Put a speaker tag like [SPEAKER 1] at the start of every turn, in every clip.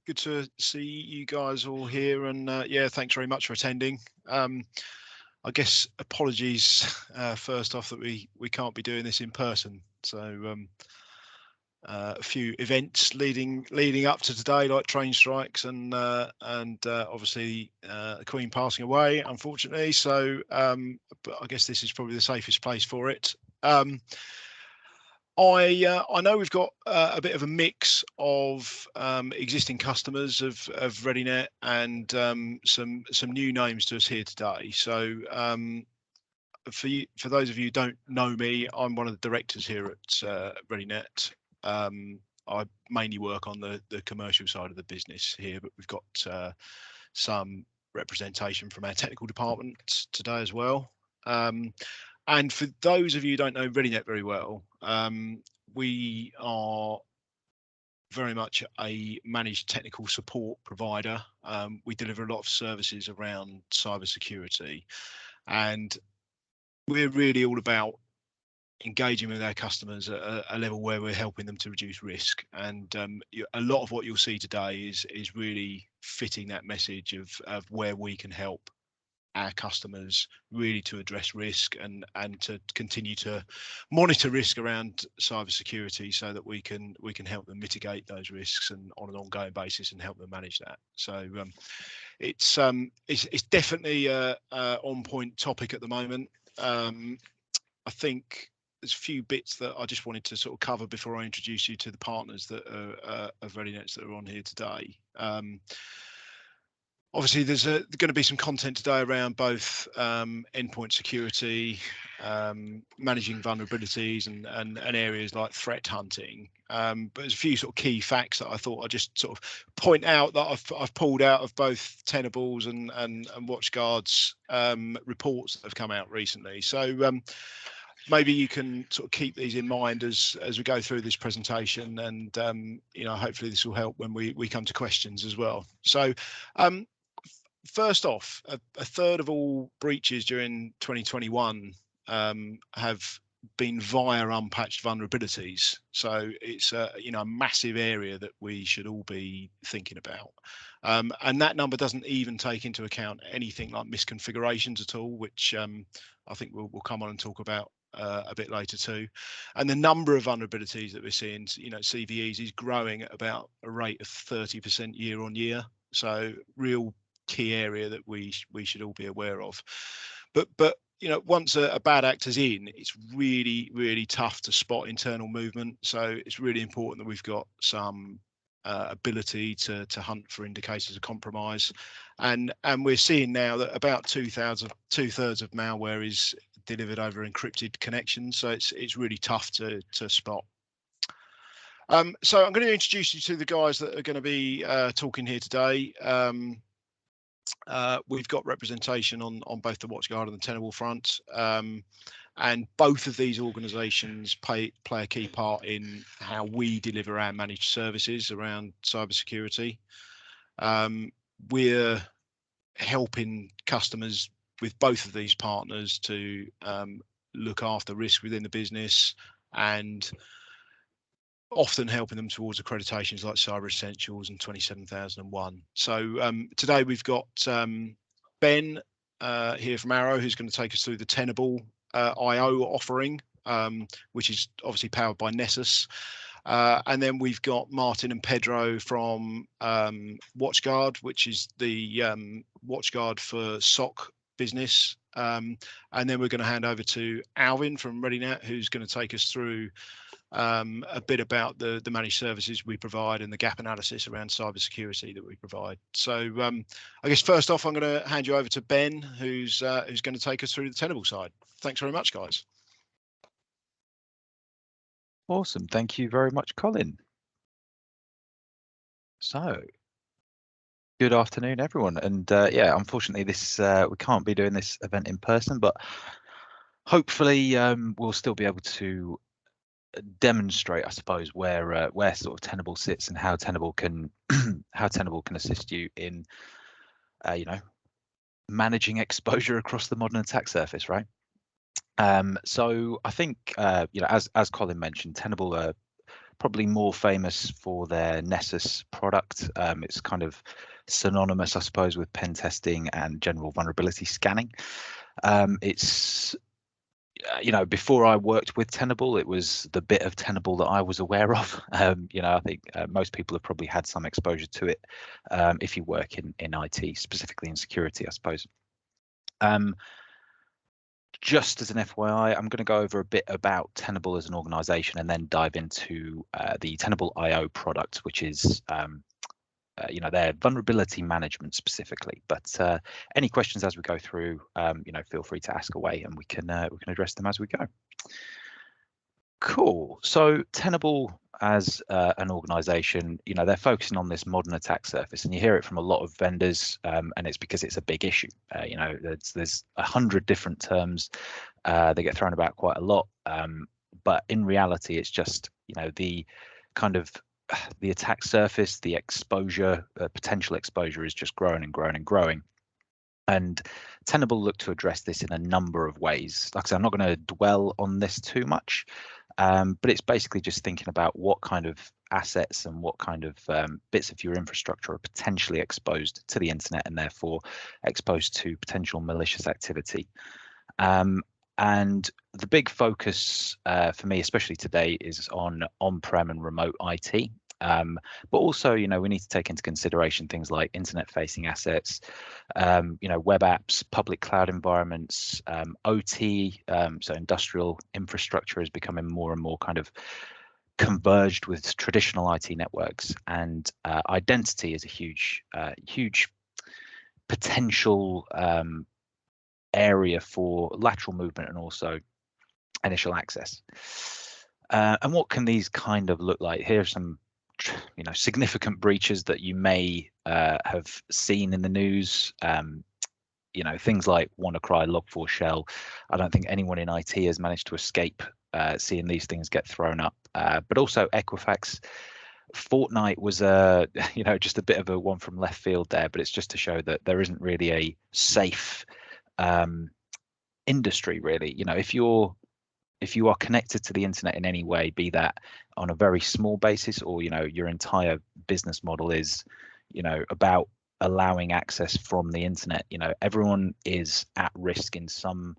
[SPEAKER 1] good to see you guys all here, and yeah, thanks very much for attending. I guess apologies first off that we can't be doing this in person. So a few events leading up to today, like train strikes and obviously the Queen passing away, unfortunately. So, but I guess this is probably the safest place for it. I know we've got a bit of a mix of existing customers of ReadyNet and some new names to us here today. So for those of you who don't know me, I'm one of the directors here at ReadyNet. I mainly work on the commercial side of the business here, but we've got some representation from our technical department today as well. And for those of you who don't know ReadyNet very well, we are very much a managed technical support provider. We deliver a lot of services around cybersecurity, and we're really all about engaging with our customers at a level where we're helping them to reduce risk. And a lot of what you'll see today is really fitting that message of where we can help our customers really to address risk and to continue to monitor risk around cybersecurity, so that we can help them mitigate those risks and on an ongoing basis and help them manage that. So it's definitely a on point topic at the moment. I think there's a few bits that I just wanted to sort of cover before I introduce you to the partners that are of ReadyNet that are on here today. Obviously, there's going to be some content today around both endpoint security, managing vulnerabilities, and areas like threat hunting. But there's a few sort of key facts that I thought I'd just sort of point out that I've pulled out of both Tenable's and WatchGuard's reports that have come out recently. So maybe you can sort of keep these in mind as we go through this presentation, and you know, hopefully this will help when we come to questions as well. So first off, a third of all breaches during 2021 have been via unpatched vulnerabilities. So it's a massive area that we should all be thinking about. And that number doesn't even take into account anything like misconfigurations at all, which I think we'll come on and talk about a bit later too. And the number of vulnerabilities that we're seeing, CVEs, is growing at about a rate of 30% year on year. So real key area that we should all be aware of. But once a bad actor's in, it's really tough to spot internal movement. So it's really important that we've got some ability to hunt for indicators of compromise. And we're seeing now that about two-thirds of malware is delivered over encrypted connections. So it's really tough to spot. So I'm going to introduce you to the guys that are going to be talking here today. We've got representation on both the WatchGuard and the Tenable front, and both of these organisations play a key part in how we deliver our managed services around cybersecurity. We're helping customers with both of these partners to look after risk within the business, and often helping them towards accreditations like Cyber Essentials and 27001. So today we've got Ben here from Arrow, who's going to take us through the Tenable IO offering, which is obviously powered by Nessus. And then we've got Martin and Pedro from WatchGuard, which is the WatchGuard for SOC business. And then we're going to hand over to Alvin from ReadyNet, who's going to take us through a bit about the managed services we provide and the gap analysis around cybersecurity that we provide. So I guess first off, I'm going to hand you over to Ben, who's going to take us through the Tenable side. Thanks very much, guys.
[SPEAKER 2] Awesome. Thank you very much, Colin. So good afternoon, everyone. And yeah, unfortunately, this we can't be doing this event in person, but hopefully we'll still be able to demonstrate, I suppose, where sort of Tenable sits and how Tenable can assist you in managing exposure across the modern attack surface, right? So I think as Colin mentioned, Tenable are probably more famous for their Nessus product. It's kind of synonymous, I suppose, with pen testing and general vulnerability scanning. It's before I worked with Tenable, it was the bit of Tenable that I was aware of. I think most people have probably had some exposure to it if you work in IT, specifically in security, I suppose. Just as an FYI, I'm going to go over a bit about Tenable as an organization and then dive into the Tenable IO product, which is their vulnerability management specifically. But any questions as we go through, feel free to ask away, and we can address them as we go. Cool. So Tenable as an organization, they're focusing on this modern attack surface, and you hear it from a lot of vendors, and it's because it's a big issue. There's 100 different terms that get thrown about quite a lot, but in reality, it's just the kind of the attack surface, the exposure, potential exposure is just growing and growing and growing. And Tenable look to address this in a number of ways. Like I said, I'm not going to dwell on this too much, but it's basically just thinking about what kind of assets and what kind of bits of your infrastructure are potentially exposed to the internet and therefore exposed to potential malicious activity. And the big focus for me, especially today, is on on-prem and remote IT. But also, we need to take into consideration things like internet-facing assets, web apps, public cloud environments, OT, so industrial infrastructure is becoming more and more kind of converged with traditional IT networks, and identity is a huge potential area for lateral movement and also initial access. And what can these kind of look like? Here are some significant breaches that you may have seen in the news. Things like WannaCry, Log4Shell. I don't think anyone in IT has managed to escape seeing these things get thrown up. But also Equifax. Fortnite was just a bit of a one from left field there, but it's just to show that there isn't really a safe industry, really. If you are connected to the internet in any way, be that on a very small basis or your entire business model is about allowing access from the internet, everyone is at risk in some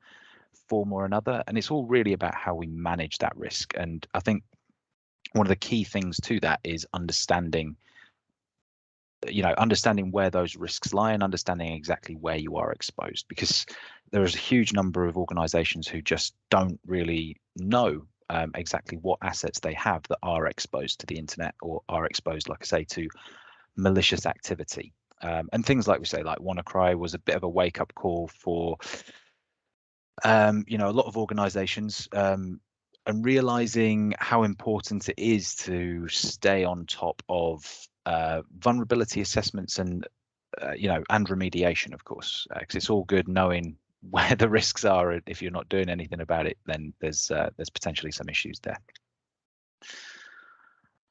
[SPEAKER 2] form or another, and it's all really about how we manage that risk. And I think one of the key things to that is understanding where those risks lie and understanding exactly where you are exposed, because there is a huge number of organizations who just don't really know exactly what assets they have that are exposed to the internet or are exposed, like I say, to malicious activity. And things like we say, like WannaCry was a bit of a wake-up call for a lot of organizations, and realizing how important it is to stay on top of vulnerability assessments and and remediation, of course, because it's all good knowing where the risks are, and if you're not doing anything about it, then there's potentially some issues there.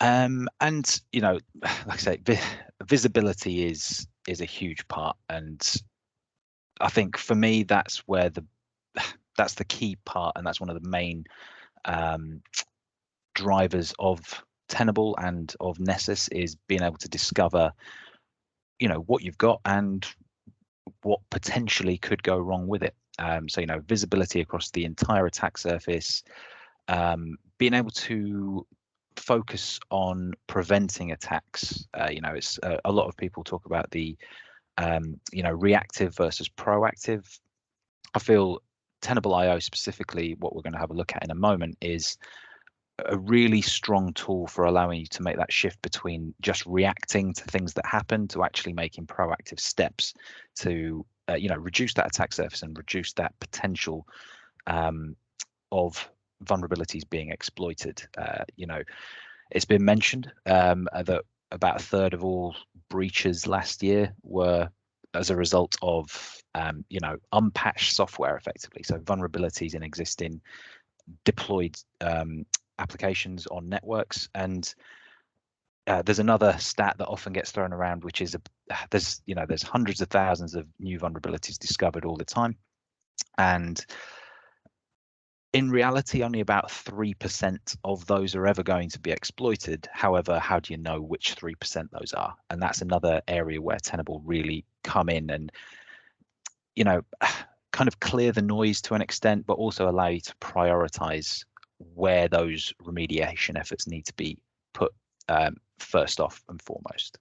[SPEAKER 2] And like I say, visibility is a huge part, and I think for me that's where that's the key part, and that's one of the main drivers of Tenable and of Nessus, is being able to discover what you've got and what potentially could go wrong with it. So visibility across the entire attack surface, being able to focus on preventing attacks. It's a lot of people talk about the reactive versus proactive. I feel Tenable IO specifically, what we're going to have a look at in a moment, is a really strong tool for allowing you to make that shift between just reacting to things that happen to actually making proactive steps to reduce that attack surface and reduce that potential of vulnerabilities being exploited. It's been mentioned that about a third of all breaches last year were as a result of unpatched software, effectively. So vulnerabilities in existing deployed applications on networks. And there's another stat that often gets thrown around, which is there's hundreds of thousands of new vulnerabilities discovered all the time, and In reality, only about 3% of those are ever going to be exploited. However, how do you know which 3% those are? And that's another area where Tenable really come in and, you know, kind of clear the noise to an extent, but also allow you to prioritize where those remediation efforts need to be put first off and foremost.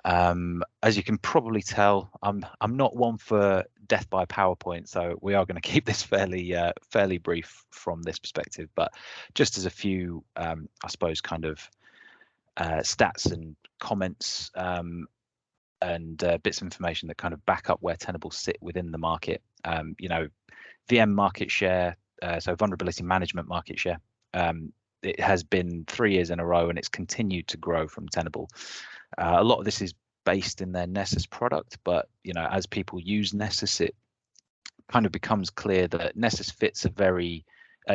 [SPEAKER 2] As you can probably tell, I'm not one for death by PowerPoint, so we are going to keep this fairly brief from this perspective. But just as a few, I suppose, kind of stats and comments and bits of information that kind of back up where Tenable sit within the market. You know, VM market share, so vulnerability management market share. It has been 3 years in a row, and it's continued to grow from Tenable. A lot of this is based in their Nessus product, but you know, as people use Nessus, it kind of becomes clear that Nessus fits a very,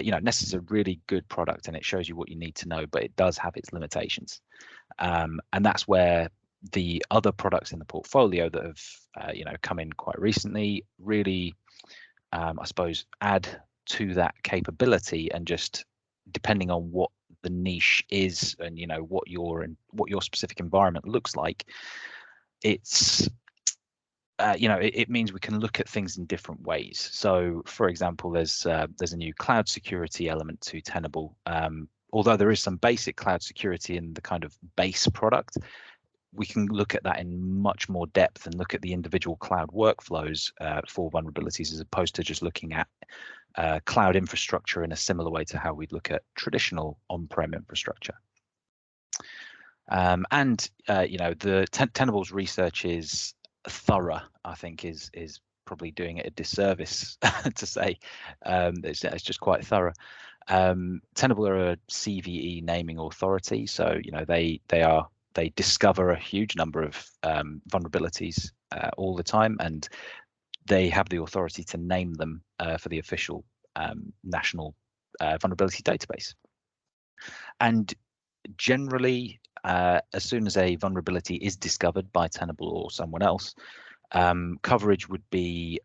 [SPEAKER 2] you know, Nessus is a really good product, and it shows you what you need to know, but it does have its limitations, and that's where the other products in the portfolio that have, you know, come in quite recently really, I suppose, add to that capability, and just depending on what the niche is and, you know, what your specific environment looks like, it's you know, it means we can look at things in different ways. So for example, there's a new cloud security element to Tenable. Although there is some basic cloud security in the kind of base product, we can look at that in much more depth and look at the individual cloud workflows for vulnerabilities, as opposed to just looking at cloud infrastructure in a similar way to how we'd look at traditional on-prem infrastructure. And you know, the Tenable's research is thorough. I think is probably doing it a disservice to say it's just quite thorough. Tenable are a CVE naming authority, so you know, they discover a huge number of vulnerabilities all the time, and they have the authority to name them for the official national vulnerability database. And generally, as soon as a vulnerability is discovered by Tenable or someone else, coverage would be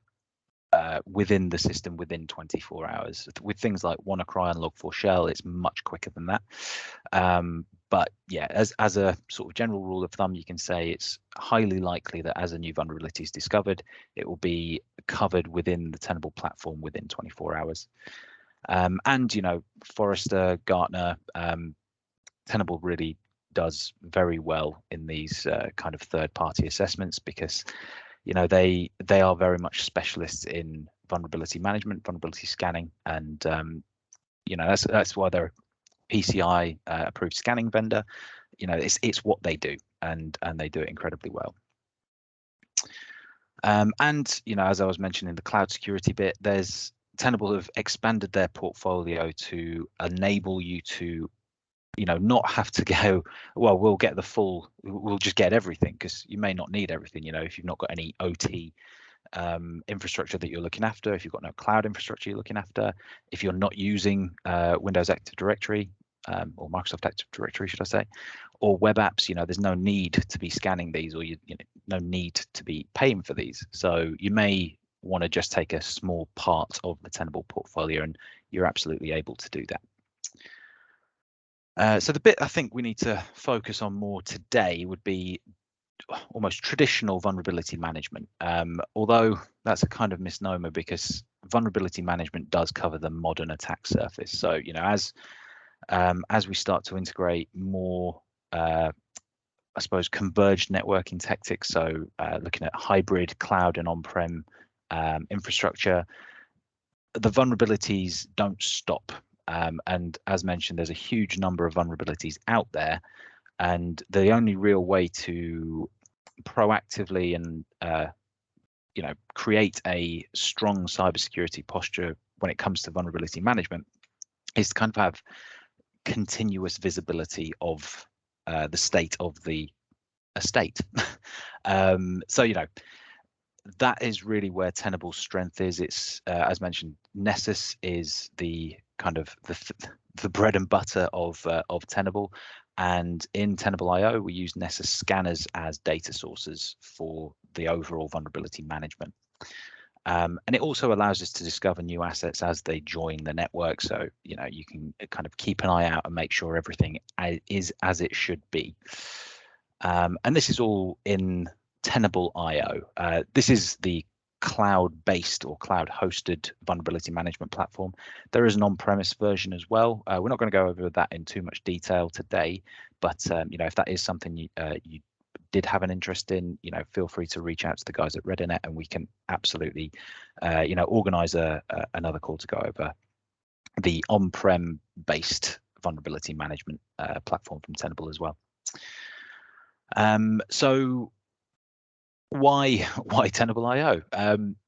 [SPEAKER 2] within the system within 24 hours. With things like WannaCry and Log4Shell, it's much quicker than that. But yeah, as a sort of general rule of thumb, you can say it's highly likely that as a new vulnerability is discovered, it will be covered within the Tenable platform within 24 hours. And you know, Forrester, Gartner, Tenable really does very well in these kind of third-party assessments, because you know, they are very much specialists in vulnerability management, vulnerability scanning, and you know, that's why they're PCI approved scanning vendor. You know, it's what they do, and they do it incredibly well. And you know, as I was mentioning the cloud security bit, Tenable have expanded their portfolio to enable you to, you know, not have to go, well, we'll just get everything, because you may not need everything. You know, if you've not got any OT infrastructure that you're looking after, if you've got no cloud infrastructure you're looking after, if you're not using Windows Active Directory or Microsoft Active Directory, should I say, or web apps, you know, there's no need to be scanning these, or you know, no need to be paying for these. So you may want to just take a small part of the Tenable portfolio, and you're absolutely able to do that. So the bit I think we need to focus on more today would be almost traditional vulnerability management, although that's a kind of misnomer, because vulnerability management does cover the modern attack surface. So you know, as we start to integrate more, I suppose, converged networking tactics, so looking at hybrid cloud and on-prem infrastructure, the vulnerabilities don't stop. And as mentioned, there's a huge number of vulnerabilities out there, and the only real way to proactively and you know, create a strong cybersecurity posture when it comes to vulnerability management is to kind of have continuous visibility of the state of the estate. So you know, that is really where Tenable's strength is. It's as mentioned, Nessus is the kind of the bread and butter of Tenable, and in Tenable.io we use Nessus scanners as data sources for the overall vulnerability management. And it also allows us to discover new assets as they join the network. So, you know, you can kind of keep an eye out and make sure everything is as it should be. And this is all in Tenable.io. This is the cloud-based or cloud-hosted vulnerability management platform. There is an on-premise version as well. We're not going to go over that in too much detail today, but you know, if that is something you did have an interest in, you know, feel free to reach out to the guys at Redinet, and we can absolutely, you know, organize another call to go over the on-prem based vulnerability management platform from Tenable as well. So why Tenable.io?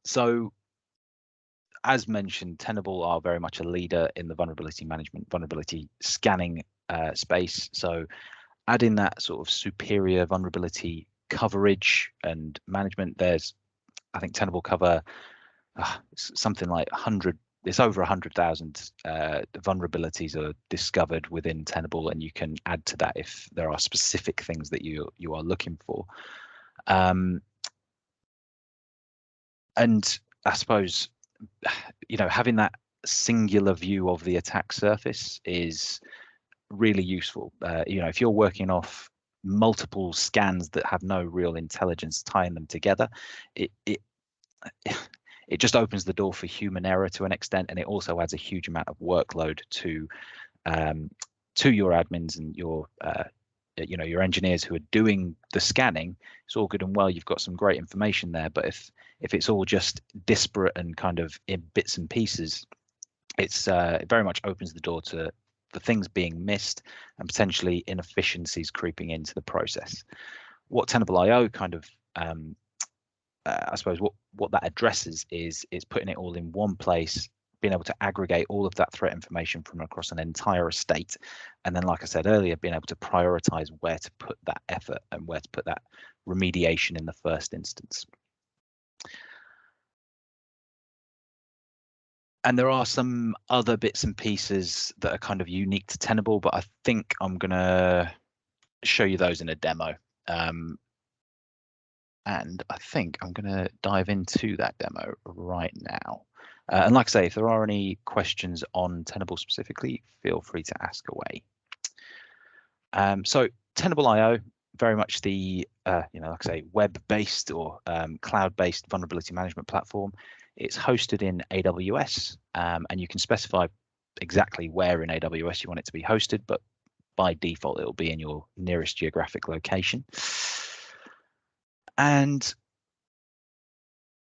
[SPEAKER 2] So as mentioned, Tenable are very much a leader in the vulnerability management, vulnerability scanning space. So adding that sort of superior vulnerability coverage and management, I think Tenable cover something like 100. It's over 100,000 vulnerabilities are discovered within Tenable, and you can add to that if there are specific things that you are looking for. And I suppose, you know, having that singular view of the attack surface is really useful. You know, if you're working off multiple scans that have no real intelligence tying them together, it just opens the door for human error to an extent, and it also adds a huge amount of workload to your admins and your you know, your engineers who are doing the scanning. It's all good and well, you've got some great information there, but if it's all just disparate and kind of in bits and pieces, it very much opens the door to the things being missed and potentially inefficiencies creeping into the process. What Tenable.io kind of I suppose what that addresses is putting it all in one place, being able to aggregate all of that threat information from across an entire estate, and then, like I said earlier, being able to prioritize where to put that effort and where to put that remediation in the first instance. And there are some other bits and pieces that are kind of unique to Tenable, but I think I'm going to show you those in a demo. And I think I'm going to dive into that demo right now. And like I say, if there are any questions on Tenable specifically, feel free to ask away. So Tenable.io, very much the you know, like I say, web-based or cloud-based vulnerability management platform. It's hosted in AWS, and you can specify exactly where in AWS you want it to be hosted, but by default, it'll be in your nearest geographic location. And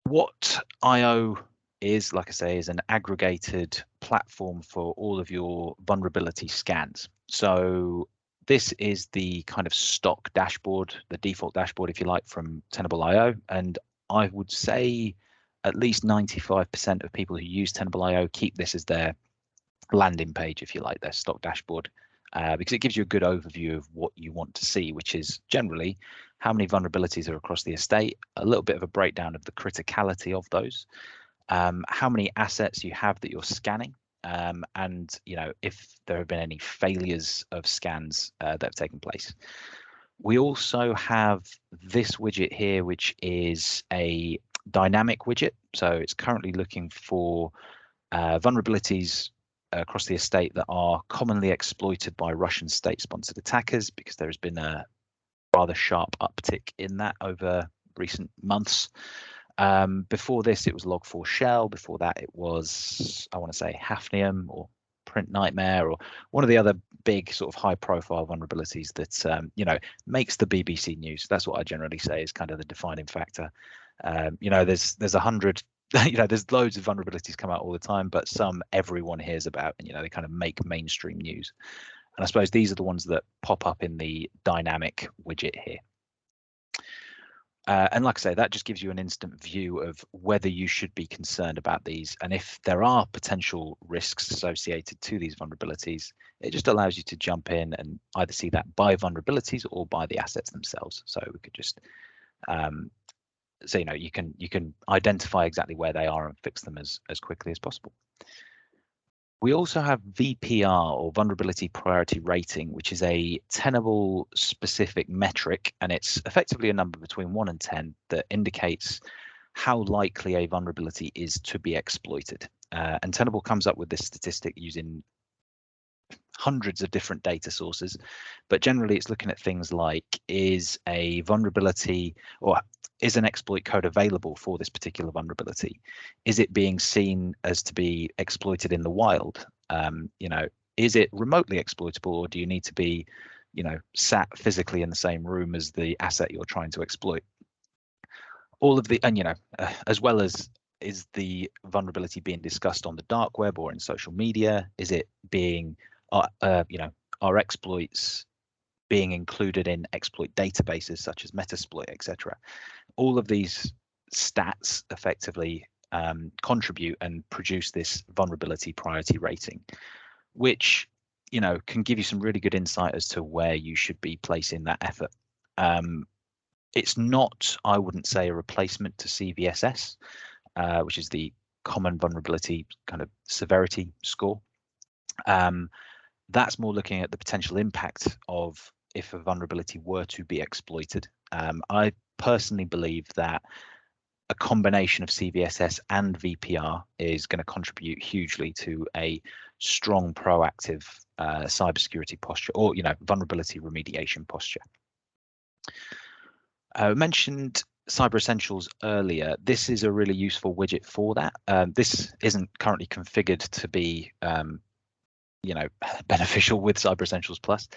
[SPEAKER 2] what IO is, like I say, is an aggregated platform for all of your vulnerability scans. So this is the kind of stock dashboard, the default dashboard, if you like, from Tenable.io. And I would say at least 95% of people who use Tenable.io keep this as their landing page, if you like, their stock dashboard, because it gives you a good overview of what you want to see, which is generally how many vulnerabilities are across the estate, a little bit of a breakdown of the criticality of those, how many assets you have that you're scanning, and you know, if there have been any failures of scans that have taken place. We also have this widget here, which is a dynamic widget. So it's currently looking for vulnerabilities across the estate that are commonly exploited by Russian state-sponsored attackers, because there has been a rather sharp uptick in that over recent months. Before this, it was Log4Shell. Before that, it was, I want to say, Hafnium or Print Nightmare, or one of the other big sort of high-profile vulnerabilities that you know, makes the BBC news. That's what I generally say is kind of the defining factor. You know, there's 100. You know, there's loads of vulnerabilities come out all the time, but some everyone hears about, and you know, they kind of make mainstream news. And I suppose these are the ones that pop up in the dynamic widget here. And like I say, that just gives you an instant view of whether you should be concerned about these, and if there are potential risks associated to these vulnerabilities. It just allows you to jump in and either see that by vulnerabilities or by the assets themselves. So we could just so you know, you can identify exactly where they are and fix them as quickly as possible. We also have VPR, or Vulnerability Priority Rating, which is a Tenable specific metric, and it's effectively a number between 1 and 10 that indicates how likely a vulnerability is to be exploited. And Tenable comes up with this statistic using hundreds of different data sources, but generally it's looking at things like, is a vulnerability or is an exploit code available for this particular vulnerability? Is it being seen as to be exploited in the wild? Is it remotely exploitable, or do you need to be, sat physically in the same room as the asset you're trying to exploit? All of the, and as well as, is the vulnerability being discussed on the dark web or in social media? Is it being are exploits being included in exploit databases such as Metasploit, etc.? All of these stats effectively contribute and produce this vulnerability priority rating, which can give you some really good insight as to where you should be placing that effort. It's not, I wouldn't say, a replacement to CVSS, which is the common vulnerability kind of severity score. That's more looking at the potential impact of if a vulnerability were to be exploited. I personally believe that a combination of CVSS and VPR is going to contribute hugely to a strong proactive cybersecurity posture, or vulnerability remediation posture. I mentioned Cyber Essentials earlier. This is a really useful widget for that. This isn't currently configured to be beneficial with Cyber Essentials Plus,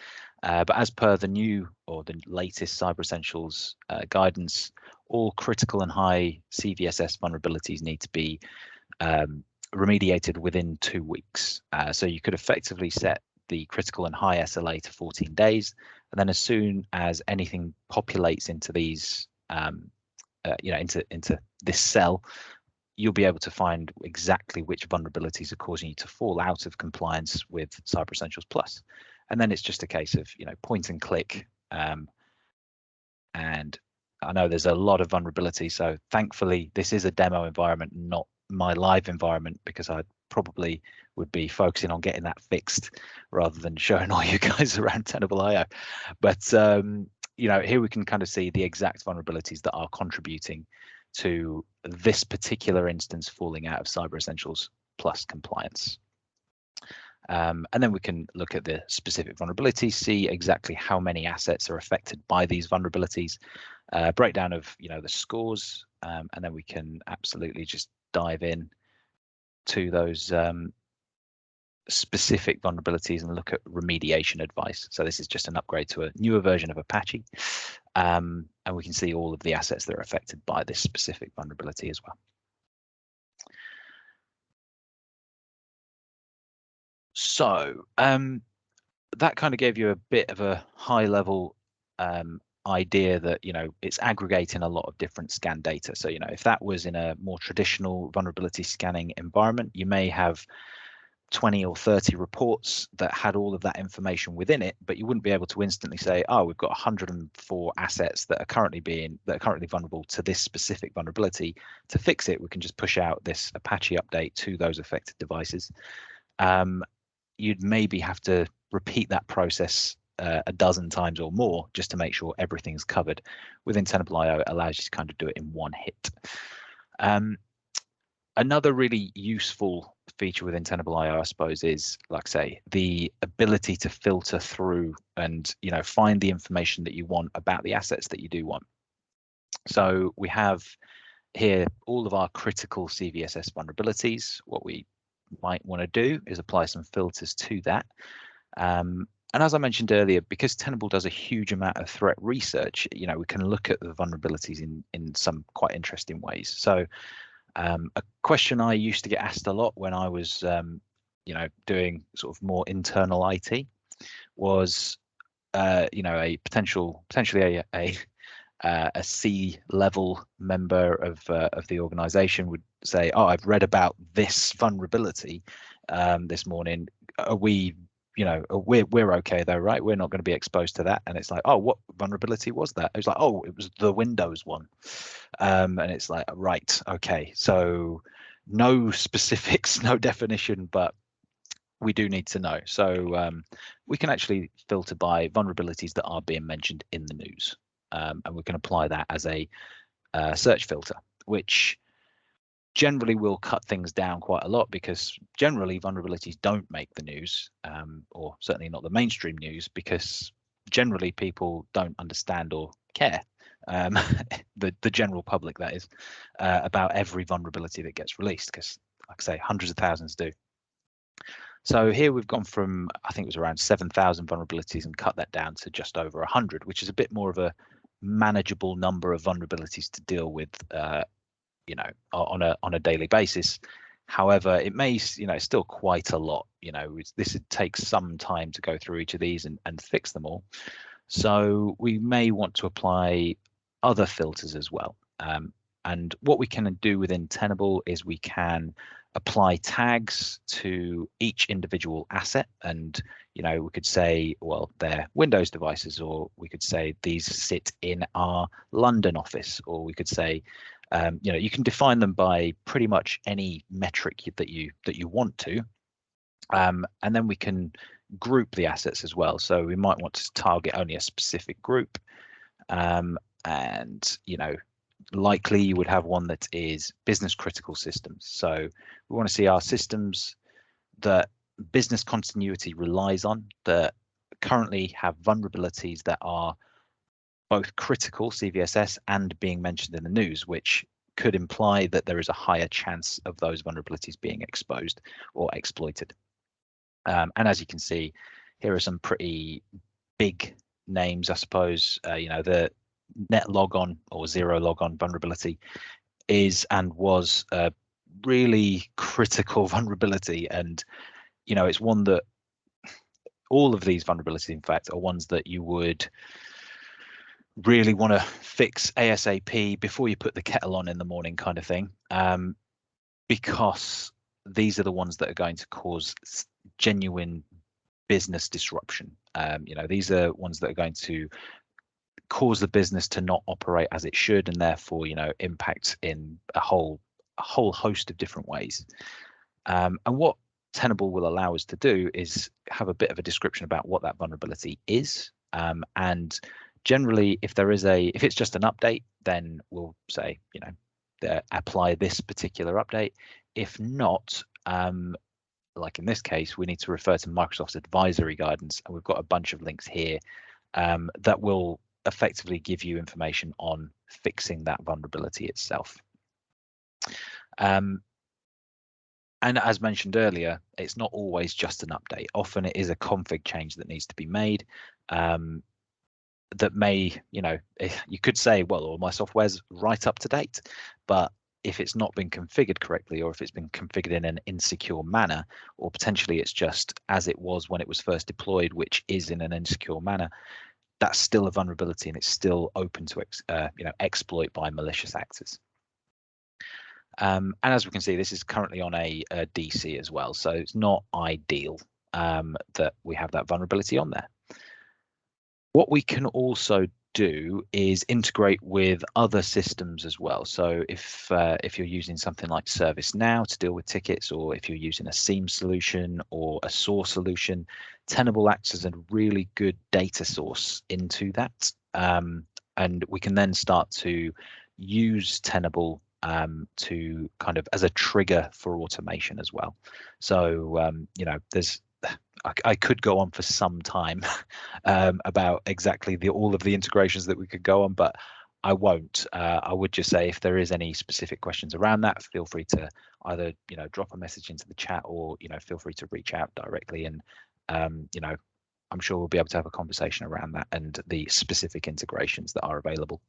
[SPEAKER 2] but as per the new or the latest Cyber Essentials guidance, all critical and high CVSS vulnerabilities need to be remediated within 2 weeks. So you could effectively set the critical and high SLA to 14 days, and then as soon as anything populates into these, into this cell, you'll be able to find exactly which vulnerabilities are causing you to fall out of compliance with Cyber Essentials Plus. And then it's just a case of, point and click. And I know there's a lot of vulnerability, so thankfully this is a demo environment, not my live environment, because I probably would be focusing on getting that fixed rather than showing all you guys around Tenable.io. But here we can kind of see the exact vulnerabilities that are contributing to this particular instance falling out of Cyber Essentials Plus compliance. And then we can look at the specific vulnerabilities, see exactly how many assets are affected by these vulnerabilities, breakdown of the scores, and then we can absolutely just dive in to those specific vulnerabilities and look at remediation advice. So this is just an upgrade to a newer version of Apache, and we can see all of the assets that are affected by this specific vulnerability as well. So that kind of gave you a bit of a high level idea that it's aggregating a lot of different scan data. So if that was in a more traditional vulnerability scanning environment, you may have 20 or 30 reports that had all of that information within it, but you wouldn't be able to instantly say, oh, we've got 104 assets that are currently vulnerable to this specific vulnerability. To fix it, we can just push out this Apache update to those affected devices. You'd maybe have to repeat that process a dozen times or more just to make sure everything's covered. Within Tenable.io, it allows you to kind of do it in one hit. Another really useful feature within Tenable.io, I suppose, is, like I say, the ability to filter through and find the information that you want about the assets that you do want. So we have here all of our critical CVSS vulnerabilities. What we might want to do is apply some filters to that. And as I mentioned earlier, because Tenable does a huge amount of threat research, we can look at the vulnerabilities in some quite interesting ways. So a question I used to get asked a lot when I was, doing sort of more internal IT was, a potentially a C-level member of the organization would say, oh, I've read about this vulnerability this morning. Are we, we're okay though, right? We're not going to be exposed to that. And it's like, oh, what vulnerability was that? It was like, oh, it was the Windows one. And it's like, right, okay. So no specifics, no definition, but we do need to know. So we can actually filter by vulnerabilities that are being mentioned in the news. And we can apply that as a search filter. which generally will cut things down quite a lot, because generally vulnerabilities don't make the news, or certainly not the mainstream news, because generally people don't understand or care, the general public, that is, about every vulnerability that gets released, because like I say, hundreds of thousands do. So here we've gone from, I think it was around 7,000 vulnerabilities, and cut that down to just over 100, which is a bit more of a manageable number of vulnerabilities to deal with, you know, on a daily basis. However, it may, you know, still quite a lot. You know, this would take some time to go through each of these and fix them all. So we may want to apply other filters as well. And what we can do within Tenable is we can apply tags to each individual asset, and you know, we could say, well, they're Windows devices, or we could say these sit in our London office, or we could say, you know, you can define them by pretty much any metric that you want to, and then we can group the assets as well. So we might want to target only a specific group, and you know, likely you would have one that is business critical systems. So we want to see our systems that business continuity relies on, that currently have vulnerabilities that are both critical, CVSS, and being mentioned in the news, which could imply that there is a higher chance of those vulnerabilities being exposed or exploited. And as you can see, here are some pretty big names, I suppose. You know, the net logon or zero logon vulnerability is and was a really critical vulnerability, and you know, it's one that all of these vulnerabilities, in fact, are ones that you would really want to fix ASAP before you put the kettle on in the morning, kind of thing, because these are the ones that are going to cause genuine business disruption. You know, these are ones that are going to cause the business to not operate as it should, and therefore, you know, impact in a whole host of different ways. And what Tenable will allow us to do is have a bit of a description about what that vulnerability is, and generally, if it's just an update, then we'll say, you know, apply this particular update. If not, like in this case, we need to refer to Microsoft's advisory guidance, and we've got a bunch of links here that will effectively give you information on fixing that vulnerability itself. And as mentioned earlier, it's not always just an update. Often it is a config change that needs to be made, that may, you know, you could say, well, my software's right up to date, but if it's not been configured correctly, or if it's been configured in an insecure manner, or potentially it's just as it was when it was first deployed, which is in an insecure manner, that's still a vulnerability, and it's still open to you know, exploit by malicious actors. And as we can see, this is currently on a DC as well, so it's not ideal that we have that vulnerability on there. What we can also do is integrate with other systems as well. So if you're using something like ServiceNow to deal with tickets, or if you're using a SIEM solution or a SOAR solution, Tenable acts as a really good data source into that, and we can then start to use Tenable to kind of as a trigger for automation as well. So you know, I could go on for some time about exactly all of the integrations that we could go on, but I won't. I would just say, if there is any specific questions around that, feel free to either, you know, drop a message into the chat, or, you know, feel free to reach out directly, and you know, I'm sure we'll be able to have a conversation around that and the specific integrations that are available.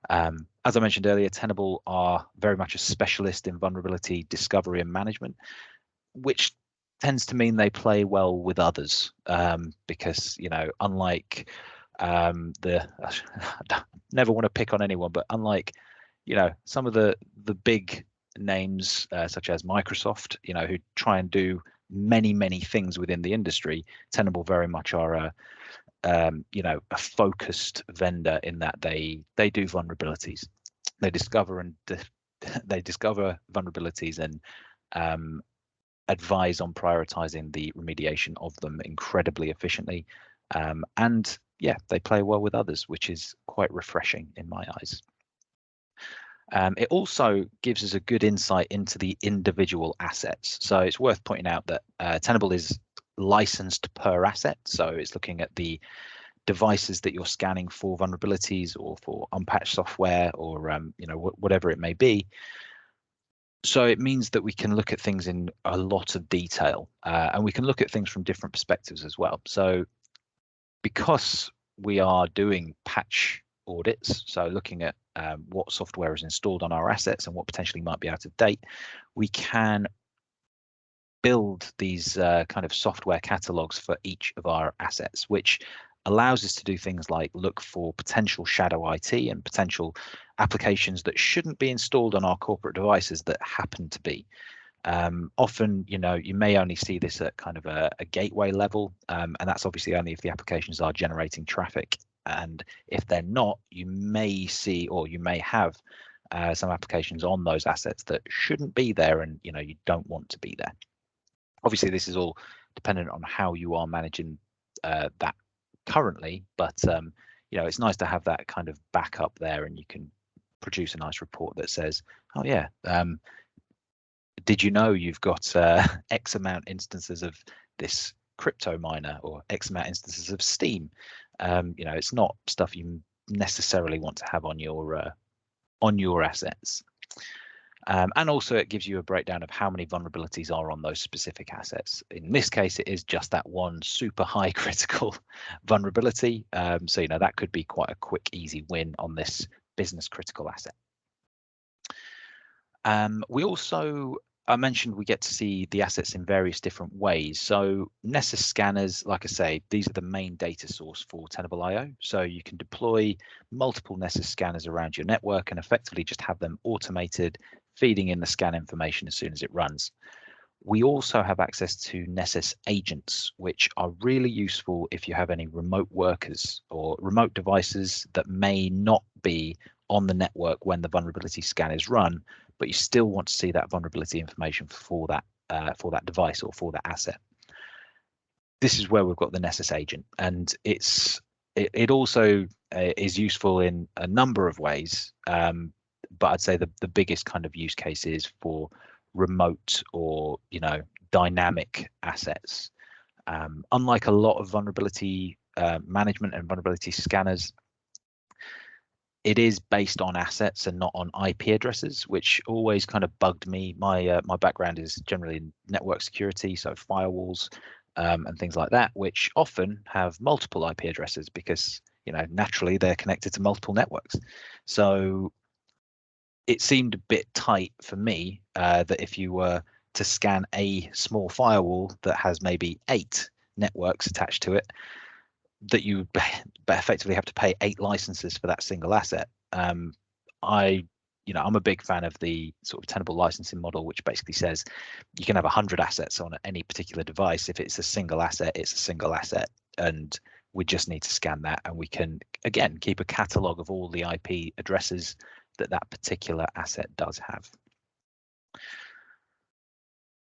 [SPEAKER 2] As I mentioned earlier, Tenable are very much a specialist in vulnerability discovery and management, which tends to mean they play well with others, because, you know, unlike never want to pick on anyone, but unlike, you know, some of the big names such as Microsoft, you know, who try and do many things within the industry, Tenable very much are a you know, a focused vendor in that they do vulnerabilities. They discover vulnerabilities and advise on prioritizing the remediation of them incredibly efficiently, and yeah, they play well with others, which is quite refreshing in my eyes. It also gives us a good insight into the individual assets. So it's worth pointing out that Tenable is licensed per asset. So it's looking at the devices that you're scanning for vulnerabilities or for unpatched software or whatever it may be. So it means that we can look at things in a lot of detail, and we can look at things from different perspectives as well. So because we are doing patch audits, so looking at what software is installed on our assets and what potentially might be out of date, we can build these kind of software catalogs for each of our assets, which allows us to do things like look for potential shadow IT and potential applications that shouldn't be installed on our corporate devices that happen to be. Often, you may only see this at kind of a gateway level, and that's obviously only if the applications are generating traffic. And if they're not, you may see, or you may have some applications on those assets that shouldn't be there, and you don't want to be there. Obviously, this is all dependent on how you are managing that currently, but it's nice to have that kind of backup there, and you can produce a nice report that says, oh yeah, did you know you've got X amount instances of this crypto miner or X amount instances of Steam? It's not stuff you necessarily want to have on your assets. And also it gives you a breakdown of how many vulnerabilities are on those specific assets. In this case, it is just that one super high critical vulnerability. So that could be quite a quick, easy win on this business critical asset. I mentioned we get to see the assets in various different ways. So Nessus scanners, like I say, these are the main data source for Tenable.io. So you can deploy multiple Nessus scanners around your network and effectively just have them automated, feeding in the scan information as soon as it runs. We also have access to Nessus agents, which are really useful if you have any remote workers or remote devices that may not be on the network when the vulnerability scan is run, but you still want to see that vulnerability information for that device or for that asset. This is where we've got the Nessus agent, and it also is useful in a number of ways. But I'd say the biggest kind of use case is for remote or dynamic assets. Unlike a lot of vulnerability management and vulnerability scanners, it is based on assets and not on IP addresses, which always kind of bugged me. My background is generally in network security, so firewalls and things like that, which often have multiple IP addresses because naturally they're connected to multiple networks. So it seemed a bit tight for me that if you were to scan a small firewall that has maybe 8 networks attached to it, that you effectively have to pay 8 licenses for that single asset. I'm a big fan of the sort of Tenable licensing model, which basically says you can have 100 assets on any particular device. If it's a single asset, it's a single asset, and we just need to scan that, and we can again keep a catalog of all the IP addresses that particular asset does have.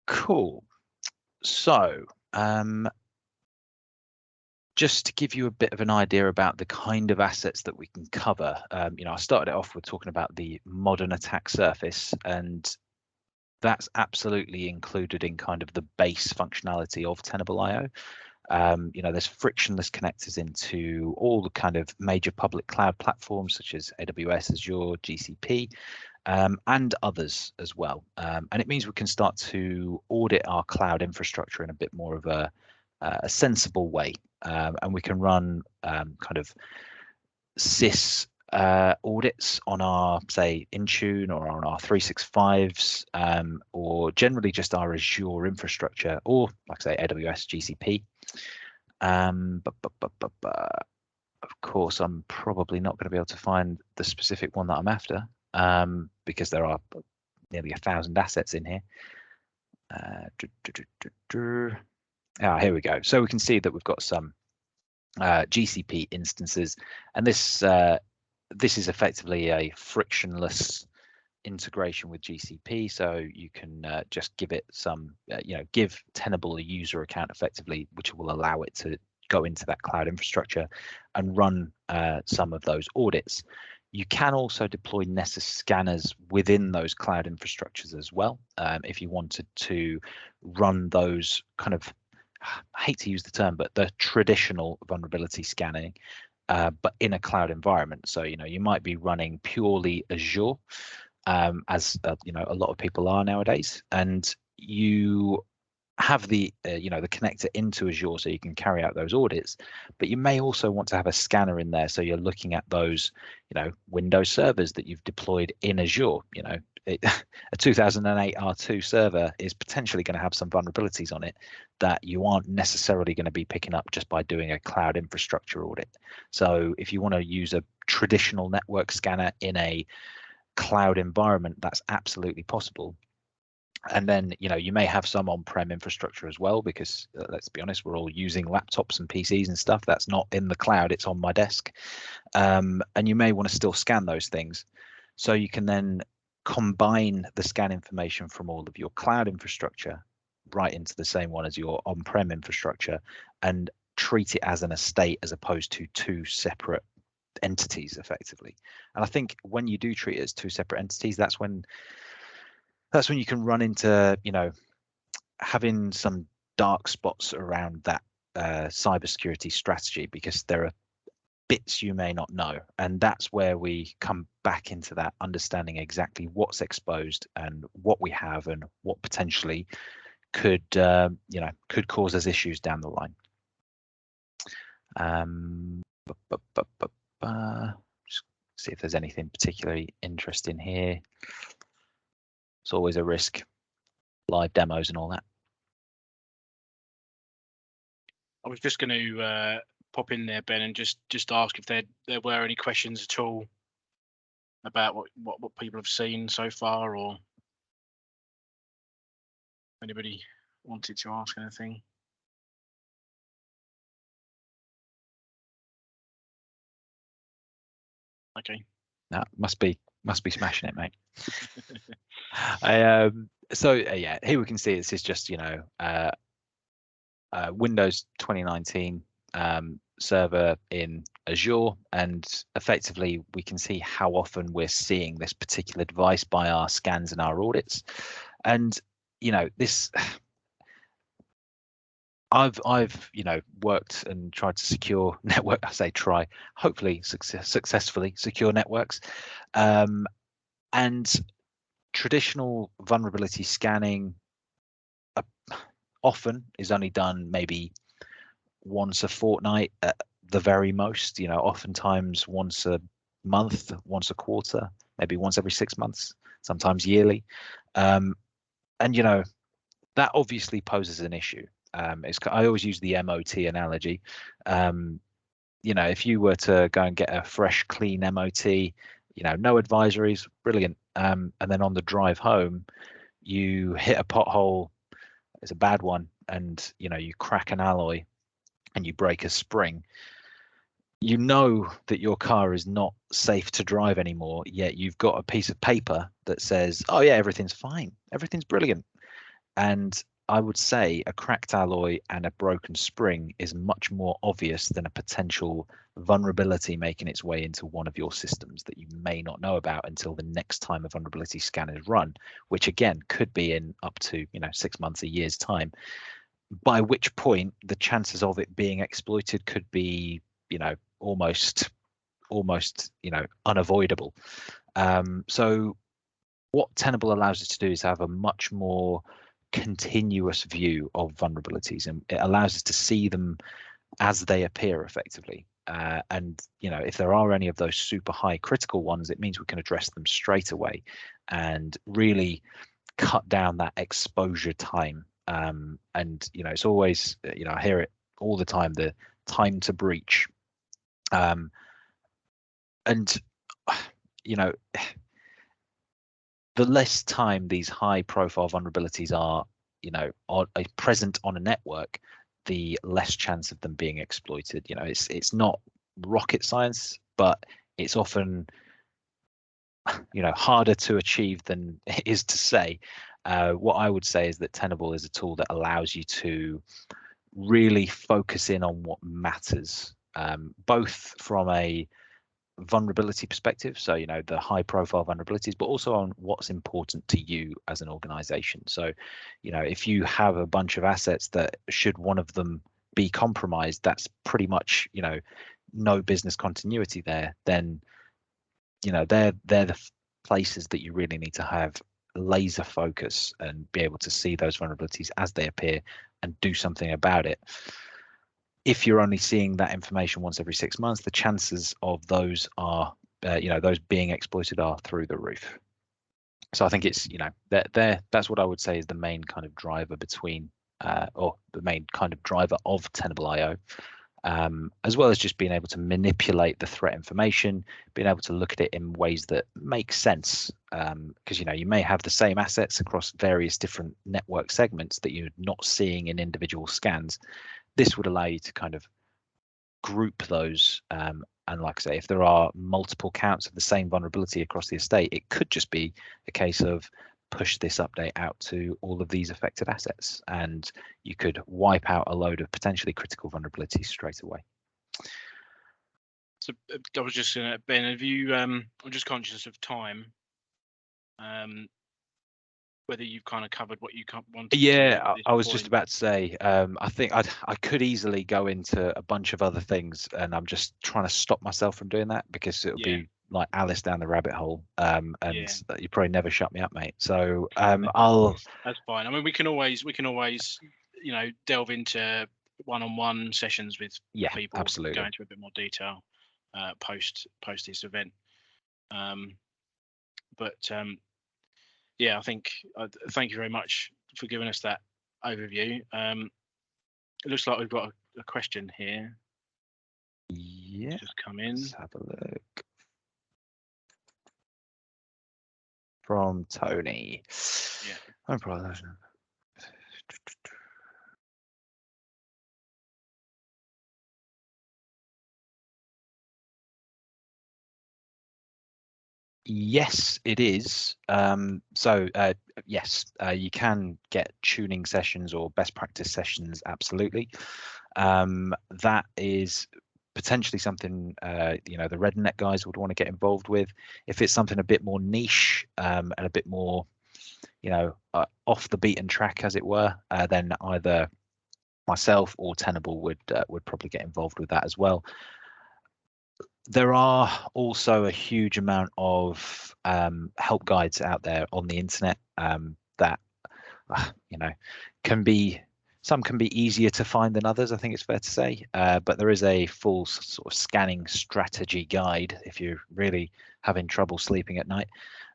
[SPEAKER 2] Cool. So just to give you a bit of an idea about the kind of assets that we can cover, I started it off with talking about the modern attack surface, and that's absolutely included in kind of the base functionality of Tenable.io. There's frictionless connectors into all the kind of major public cloud platforms such as AWS, Azure, GCP, and others as well. And it means we can start to audit our cloud infrastructure in a bit more of a sensible way. And we can run kind of SIS audits on our, say, Intune or on our 365s, or generally just our Azure infrastructure, or like I say, AWS, GCP. Of course, I'm probably not going to be able to find the specific one that I'm after, because there are nearly 1,000 assets in here. Here we go. So we can see that we've got some GCP instances, and this is effectively a frictionless integration with GCP. So you can just give it some, give Tenable a user account effectively, which will allow it to go into that cloud infrastructure and run some of those audits. You can also deploy Nessus scanners within those cloud infrastructures as well, if you wanted to run those kind of, I hate to use the term, but the traditional vulnerability scanning, but in a cloud environment. So, you might be running purely Azure, as a lot of people are nowadays, and you have the the connector into Azure so you can carry out those audits, but you may also want to have a scanner in there so you're looking at those Windows servers that you've deployed in Azure. A 2008 R2 server is potentially going to have some vulnerabilities on it that you aren't necessarily going to be picking up just by doing a cloud infrastructure audit. So if you want to use a traditional network scanner in a cloud environment, that's absolutely possible. And then you may have some on-prem infrastructure as well, because let's be honest, we're all using laptops and PCs and stuff that's not in the cloud, it's on my desk. And you may want to still scan those things, so you can then combine the scan information from all of your cloud infrastructure right into the same one as your on-prem infrastructure and treat it as an estate as opposed to two separate entities effectively. And I think when you do treat it as two separate entities, that's when you can run into having some dark spots around that cybersecurity strategy, because there are bits you may not know, and that's where we come back into that understanding exactly what's exposed and what we have and what potentially could cause us issues down the line. Just see if there's anything particularly interesting here. It's always a risk, live demos and all that.
[SPEAKER 3] I was just going to pop in there, Ben, and just ask if there were any questions at all about what people have seen so far, or anybody wanted to ask anything. Okay.
[SPEAKER 2] No, must be smashing it, mate. So yeah, here we can see this is just Windows 2019 server in Azure, and effectively we can see how often we're seeing this particular device by our scans and our audits. And this, I've worked and tried to secure network. I say try, hopefully successfully secure networks, and traditional vulnerability scanning often is only done maybe once a fortnight at the very most. Oftentimes once a month, once a quarter, maybe once every 6 months, sometimes yearly. And that obviously poses an issue. I always use the MOT analogy. If you were to go and get a fresh, clean MOT, no advisories, brilliant. And then on the drive home, you hit a pothole, it's a bad one, and you crack an alloy and you break a spring. That your car is not safe to drive anymore, yet you've got a piece of paper that says, oh yeah, everything's fine, everything's brilliant. And I would say a cracked alloy and a broken spring is much more obvious than a potential vulnerability making its way into one of your systems that you may not know about until the next time a vulnerability scan is run, which again could be in up to 6 months, a year's time, by which point the chances of it being exploited could be almost unavoidable. So what Tenable allows us to do is have a much more continuous view of vulnerabilities, and it allows us to see them as they appear effectively. And if there are any of those super high critical ones, it means we can address them straight away and really cut down that exposure time. And it's always, I hear it all the time, the time to breach. And the less time these high profile vulnerabilities are present on a network, the less chance of them being exploited. It's not rocket science, but it's often harder to achieve than it is to say. What I would say is that Tenable is a tool that allows you to really focus in on what matters, both from a vulnerability perspective, so the high profile vulnerabilities, but also on what's important to you as an organization. So if you have a bunch of assets that should one of them be compromised, that's pretty much no business continuity there. Then they're the places that you really need to have laser focus and be able to see those vulnerabilities as they appear and do something about it. If you're only seeing that information once every 6 months, the chances of those are those being exploited are through the roof. So I think it's that's what I would say is the main kind of driver between or the main kind of driver of Tenable.io, as well as just being able to manipulate the threat information, being able to look at it in ways that make sense, because you may have the same assets across various different network segments that you're not seeing in individual scans. This would allow you to kind of group those, and like I say, if there are multiple counts of the same vulnerability across the estate, it could just be a case of push this update out to all of these affected assets, and you could wipe out a load of potentially critical vulnerabilities straight away.
[SPEAKER 3] So I was just going to, Ben, have you, I'm just conscious of time, whether you've kind of covered what you wanted to.
[SPEAKER 2] Yeah, I was just about to say, I think I could easily go into a bunch of other things, and I'm just trying to stop myself from doing that because it'll be like Alice down the rabbit hole, and you probably never shut me up, mate. So
[SPEAKER 3] that's fine. I mean, we can always delve into one-on-one sessions with people,
[SPEAKER 2] absolutely,
[SPEAKER 3] go into a bit more detail post this event. I think thank you very much for giving us that overview. It looks like we've got a question here.
[SPEAKER 2] Yeah,
[SPEAKER 3] just come in.
[SPEAKER 2] Let's have a look. From Tony.
[SPEAKER 3] Yeah.
[SPEAKER 2] No problem. Yes, it is. Yes, you can get tuning sessions or best practice sessions. Absolutely. That is potentially something the RedNet guys would want to get involved with. If it's something a bit more niche and a bit more off the beaten track, as it were, then either myself or Tenable would probably get involved with that as well. There are also a huge amount of help guides out there on the internet that can be easier to find than others, I think it's fair to say, but there is a full sort of scanning strategy guide if you're really having trouble sleeping at night.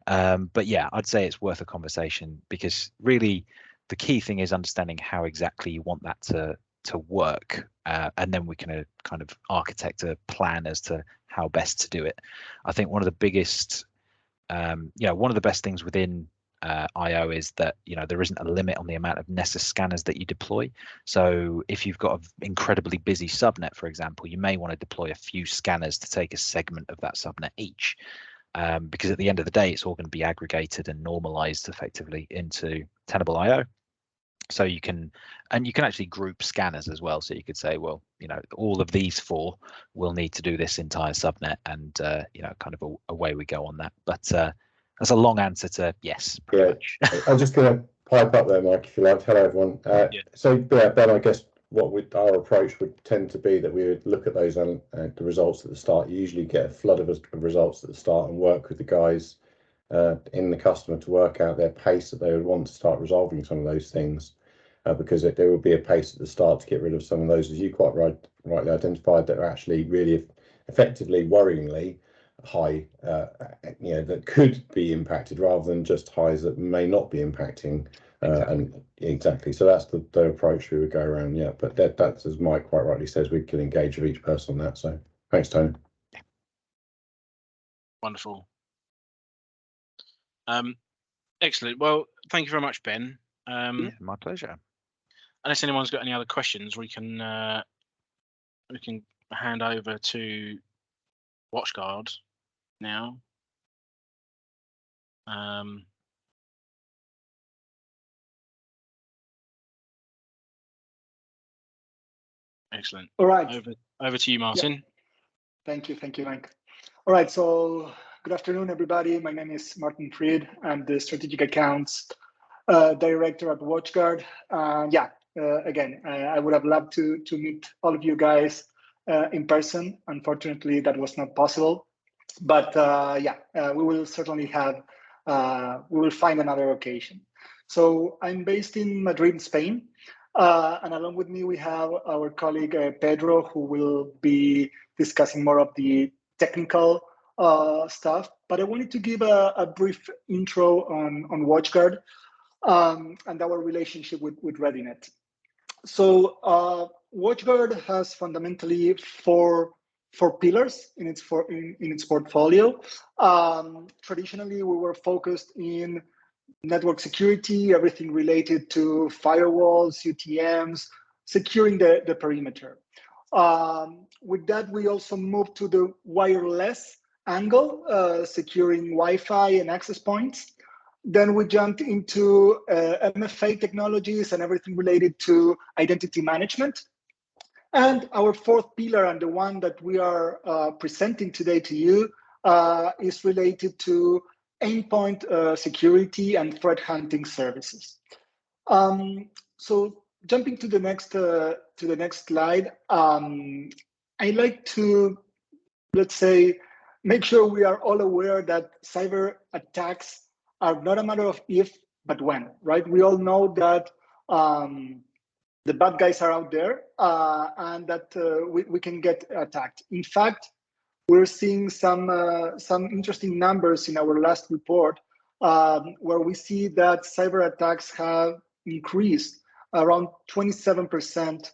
[SPEAKER 2] But yeah, I'd say it's worth a conversation, because really the key thing is understanding how exactly you want that to work, and then we can kind of architect a plan as to how best to do it. I think one of the biggest, one of the best things within IO is that there isn't a limit on the amount of Nessus scanners that you deploy. So if you've got an incredibly busy subnet, for example, you may want to deploy a few scanners to take a segment of that subnet each, because at the end of the day, it's all going to be aggregated and normalized effectively into Tenable.io. So you can actually group scanners as well. So you could say, well, all of these 4 will need to do this entire subnet, and kind of away we go on that. But that's a long answer to yes, pretty much.
[SPEAKER 4] I'm just going to pipe up there, Mike, if you like. Hello, everyone. So Ben, I guess our approach would tend to be that we would look at those the results at the start. You usually get a flood of results at the start and work with the guys in the customer to work out their pace that they would want to start resolving some of those things, because there would be a pace at the start to get rid of some of those, as you quite rightly identified, that are actually really effectively worryingly high, that could be impacted, rather than just highs that may not be impacting. Exactly. So that's the approach we would go around. Yeah, but that's, as Mike quite rightly says, we can engage with each person on that. So thanks, Tony.
[SPEAKER 3] Wonderful. Excellent. Well, thank you very much, Ben.
[SPEAKER 2] My pleasure.
[SPEAKER 3] Unless anyone's got any other questions, we can hand over to WatchGuard now. Excellent.
[SPEAKER 5] All right.
[SPEAKER 3] Over to you, Martin.
[SPEAKER 5] Yeah. Thank you, Mike. All right, so good afternoon, everybody. My name is Martin Fried. I'm the Strategic Accounts Director at WatchGuard. Again, I would have loved to meet all of you guys in person. Unfortunately, that was not possible. But we will certainly have, we will find another occasion. So I'm based in Madrid, Spain. And along with me, we have our colleague Pedro, who will be discussing more of the technical stuff. But I wanted to give a brief intro on WatchGuard and our relationship with Redinet. So WatchGuard has fundamentally four pillars in its portfolio. Traditionally, we were focused in network security, everything related to firewalls, UTMs, securing the perimeter. With that, we also moved to the wireless angle, securing Wi-Fi and access points. Then we jumped into MFA technologies and everything related to identity management. And our fourth pillar, and the one that we are presenting today to you, is related to endpoint security and threat hunting services. So jumping to the next slide, I like to, let's say, make sure we are all aware that cyber attacks are not a matter of if, but when, right? We all know that the bad guys are out there and that we can get attacked. In fact, we're seeing some interesting numbers in our last report where we see that cyber attacks have increased around 27%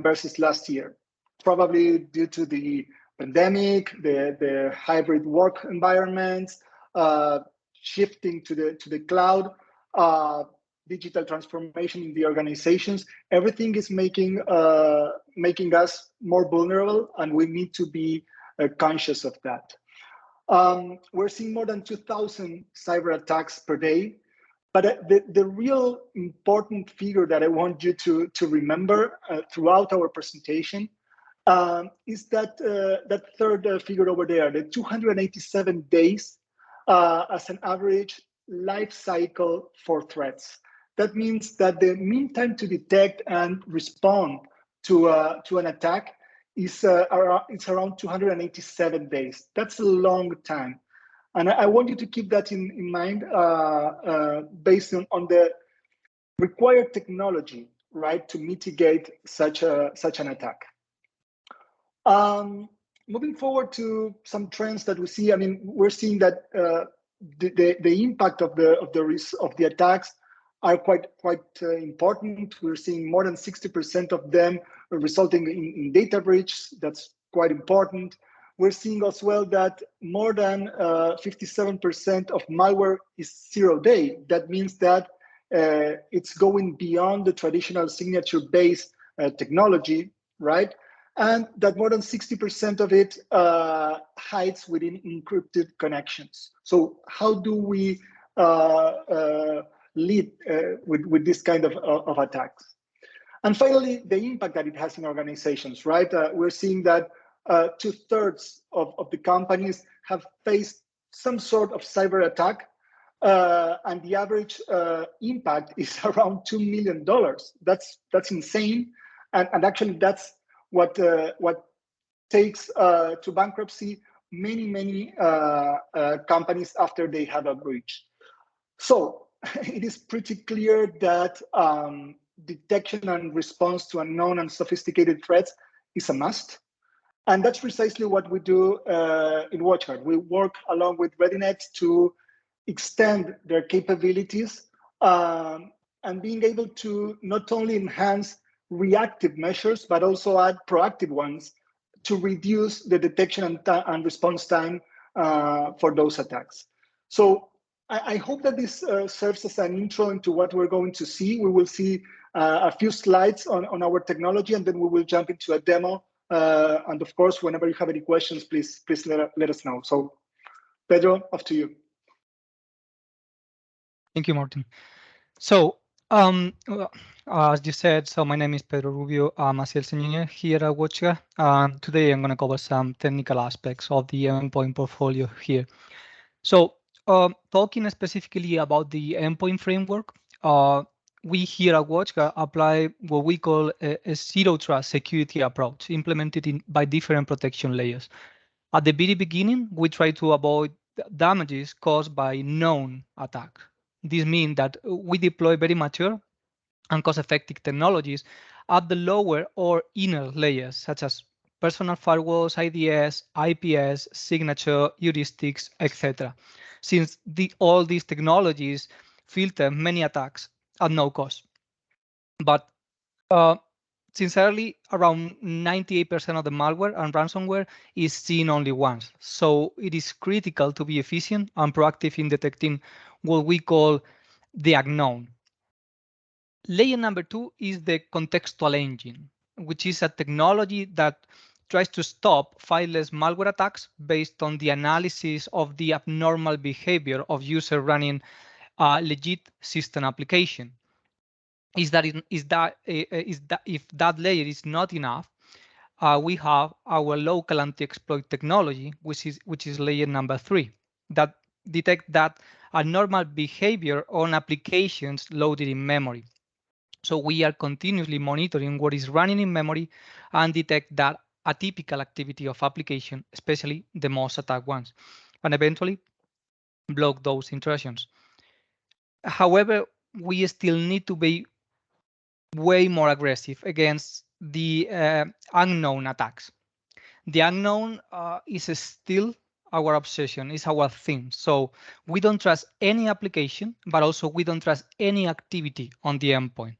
[SPEAKER 5] versus last year, probably due to the pandemic, the hybrid work environments, shifting to the cloud, digital transformation in the organizations. Everything is making us more vulnerable, and we need to be conscious of that. We're seeing more than 2,000 cyber attacks per day, but the real important figure that I want you to remember throughout our presentation is that third figure over there, the 287 days as an average life cycle for threats. That means that the mean time to detect and respond to an attack is it's around 287 days. That's a long time. And I want you to keep that in mind based on the required technology, right, to mitigate such an attack. Moving forward to some trends that we see, I mean, we're seeing that the impact of the attacks are quite important. We're seeing more than 60% of them resulting in data breach. That's quite important. We're seeing as well that more than 57% of malware is 0-day. That means that it's going beyond the traditional signature-based technology, right? And that more than 60% of it hides within encrypted connections. So how do we lead with this kind of attacks? And finally, the impact that it has in organizations, right? We're seeing that 2/3 of the companies have faced some sort of cyber attack, and the average impact is around $2 million. That's insane, and actually that's what takes to bankruptcy many companies after they have a breach. So it is pretty clear that detection and response to unknown and sophisticated threats is a must. And that's precisely what we do in WatchGuard. We work along with Redinet to extend their capabilities and being able to not only enhance reactive measures, but also add proactive ones to reduce the detection and response time for those attacks. So I hope that this serves as an intro into what we're going to see. We will see a few slides on our technology, and then we will jump into a demo. And of course, whenever you have any questions, please let us know. So Pedro, off to you.
[SPEAKER 6] Thank you, Martin. So Well, as you said, so my name is Pedro Rubio. I'm a sales engineer here at WatchGuard. Today I'm going to cover some technical aspects of the endpoint portfolio here. So talking specifically about the endpoint framework, we here at WatchGuard apply what we call a zero trust security approach implemented by different protection layers. At the very beginning, we try to avoid damages caused by known attack. This means that we deploy very mature and cost-effective technologies at the lower or inner layers, such as personal firewalls, IDS, IPS, signature, heuristics, etc. Since all these technologies filter many attacks at no cost. But sincerely, around 98% of the malware and ransomware is seen only once. So it is critical to be efficient and proactive in detecting what we call the unknown. Layer number 2 is the contextual engine, which is a technology that tries to stop fileless malware attacks based on the analysis of the abnormal behavior of user running a legit system application. If that layer is not enough, we have our local anti-exploit technology, which is layer number 3, that detect that abnormal behavior on applications loaded in memory. So we are continuously monitoring what is running in memory and detect that atypical activity of application, especially the most attacked ones, and eventually block those intrusions. However, we still need to be way more aggressive against the unknown attacks. The unknown is still our obsession, is our thing. So we don't trust any application, but also we don't trust any activity on the endpoint.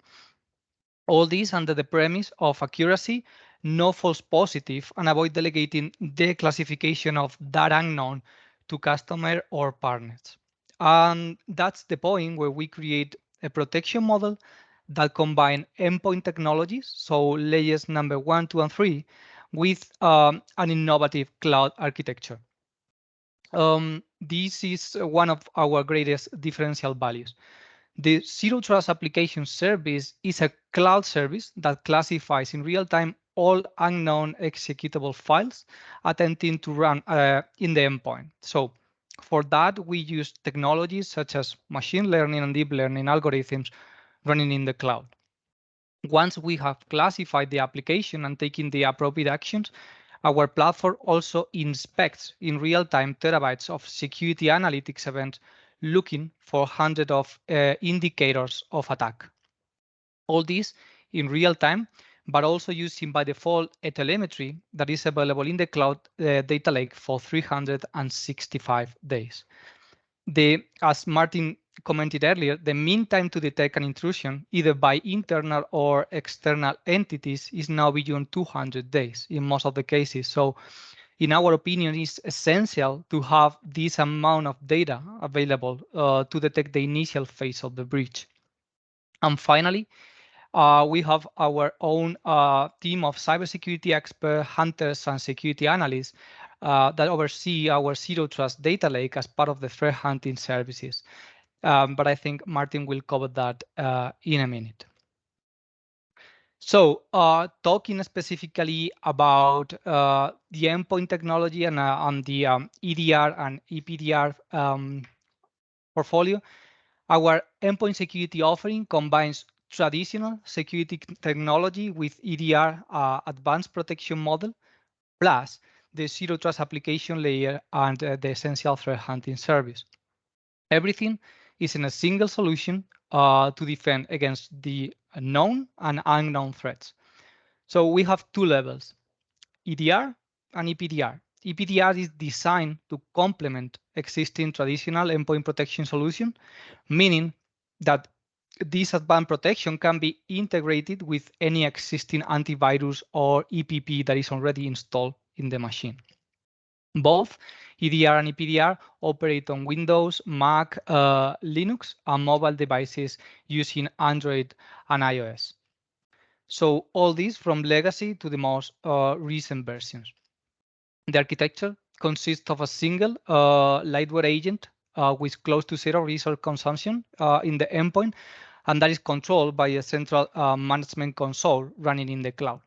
[SPEAKER 6] All this under the premise of accuracy, no false positive, and avoid delegating the classification of that unknown to customer or partners. And that's the point where we create a protection model that combine endpoint technologies, so layers number 1, 2, and 3, with an innovative cloud architecture. This is one of our greatest differential values. The Zero Trust Application Service is a cloud service that classifies in real time all unknown executable files attempting to run in the endpoint. So for that, we use technologies such as machine learning and deep learning algorithms running in the cloud. Once we have classified the application and taken the appropriate actions, our platform also inspects in real time terabytes of security analytics events looking for hundreds of indicators of attack. All this in real time, but also using by default a telemetry that is available in the cloud data lake for 365 days. As Martin commented earlier, the mean time to detect an intrusion, either by internal or external entities, is now beyond 200 days in most of the cases. So in our opinion, it's essential to have this amount of data available to detect the initial phase of the breach. And finally, we have our own team of cybersecurity experts, hunters, and security analysts that oversee our Zero Trust data lake as part of the threat hunting services. But I think Martin will cover that in a minute. So talking specifically about the endpoint technology and on the EDR and EPDR portfolio, our endpoint security offering combines traditional security technology with EDR advanced protection model, plus the Zero Trust application layer and the essential threat hunting service. Everything is in a single solution to defend against the known and unknown threats. So we have two levels, EDR and EPDR. EPDR is designed to complement existing traditional endpoint protection solution, meaning that this advanced protection can be integrated with any existing antivirus or EPP that is already installed in the machine. Both EDR and EPDR operate on Windows, Mac, Linux, and mobile devices using Android and iOS. So all this from legacy to the most recent versions. The architecture consists of a single lightweight agent with close to zero resource consumption in the endpoint and that is controlled by a central management console running in the cloud.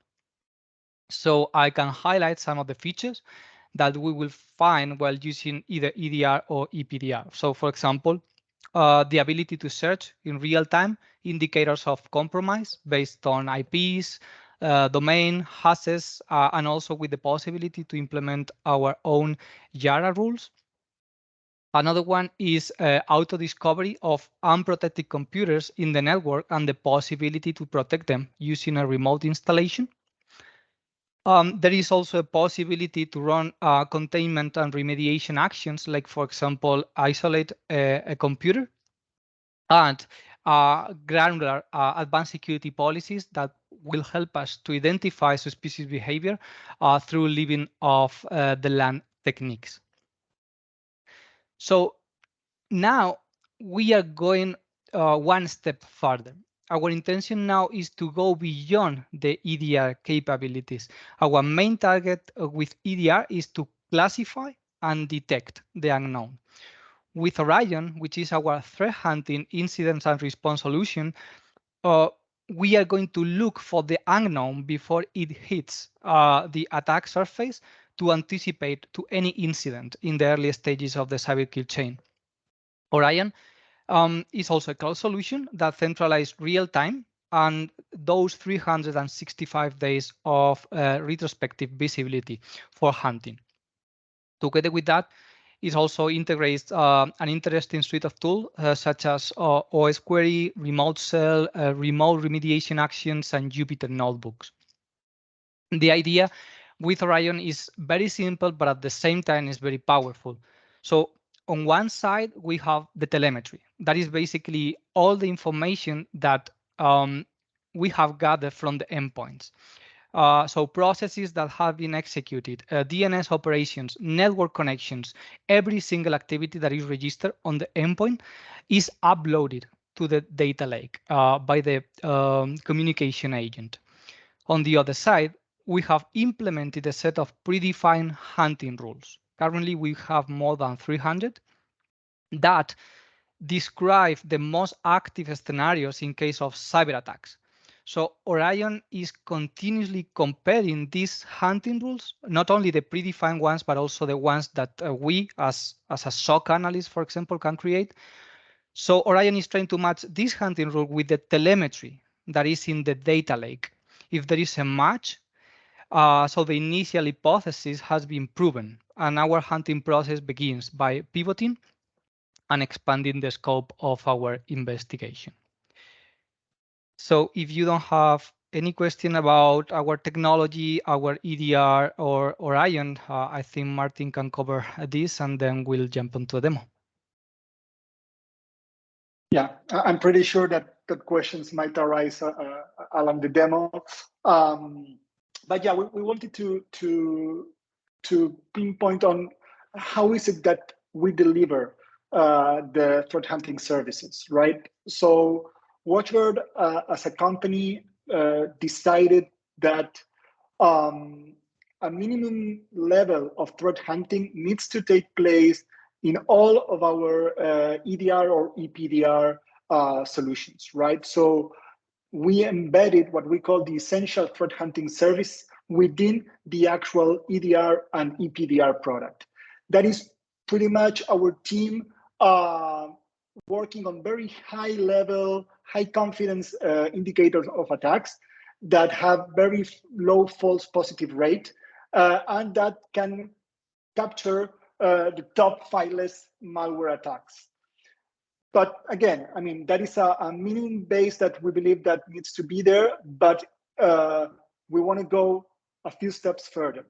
[SPEAKER 6] So I can highlight some of the features that we will find while using either EDR or EPDR. So for example, the ability to search in real time indicators of compromise based on IPs, domain, hashes, and also with the possibility to implement our own Yara rules. Another one is auto discovery of unprotected computers in the network and the possibility to protect them using a remote installation. There is also a possibility to run containment and remediation actions, like, for example, isolate a computer, and granular advanced security policies that will help us to identify suspicious behavior through leaving off the LAN techniques. So now we are going one step further. Our intention now is to go beyond the EDR capabilities. Our main target with EDR is to classify and detect the unknown. With Orion, which is our threat hunting incidents and response solution, we are going to look for the unknown before it hits the attack surface to anticipate to any incident in the early stages of the cyber kill chain. Orion is also a cloud solution that centralizes real time and those 365 days of retrospective visibility for hunting. Together with that, it also integrates an interesting suite of tools such as OS Query, Remote Cell, remote remediation actions, and Jupyter notebooks. The idea with Orion is very simple, but at the same time is very powerful. So on one side, we have the telemetry. That is basically all the information that we have gathered from the endpoints. So processes that have been executed, DNS operations, network connections, every single activity that is registered on the endpoint is uploaded to the data lake by the communication agent. On the other side, we have implemented a set of predefined hunting rules. Currently, we have more than 300 that describe the most active scenarios in case of cyber attacks. So Orion is continuously comparing these hunting rules, not only the predefined ones, but also the ones that we as a SOC analyst, for example, can create. So Orion is trying to match this hunting rule with the telemetry that is in the data lake. If there is a match, so the initial hypothesis has been proven, and our hunting process begins by pivoting and expanding the scope of our investigation. So if you don't have any question about our technology, our EDR, or Orion, I think Martin can cover this, and then we'll jump into a demo.
[SPEAKER 5] Yeah, I'm pretty sure that questions might arise along the demo. But yeah, we wanted to pinpoint on how is it that we deliver the threat hunting services, right? So WatchGuard as a company decided that a minimum level of threat hunting needs to take place in all of our EDR or EPDR solutions, right? So we embedded what we call the essential threat hunting service within the actual EDR and EPDR product. That is pretty much our team working on very high level, high confidence indicators of attacks that have very low false positive rate and that can capture the top fileless malware attacks. But again, I mean, that is a minimum base that we believe that needs to be there, but we want to go a few steps further.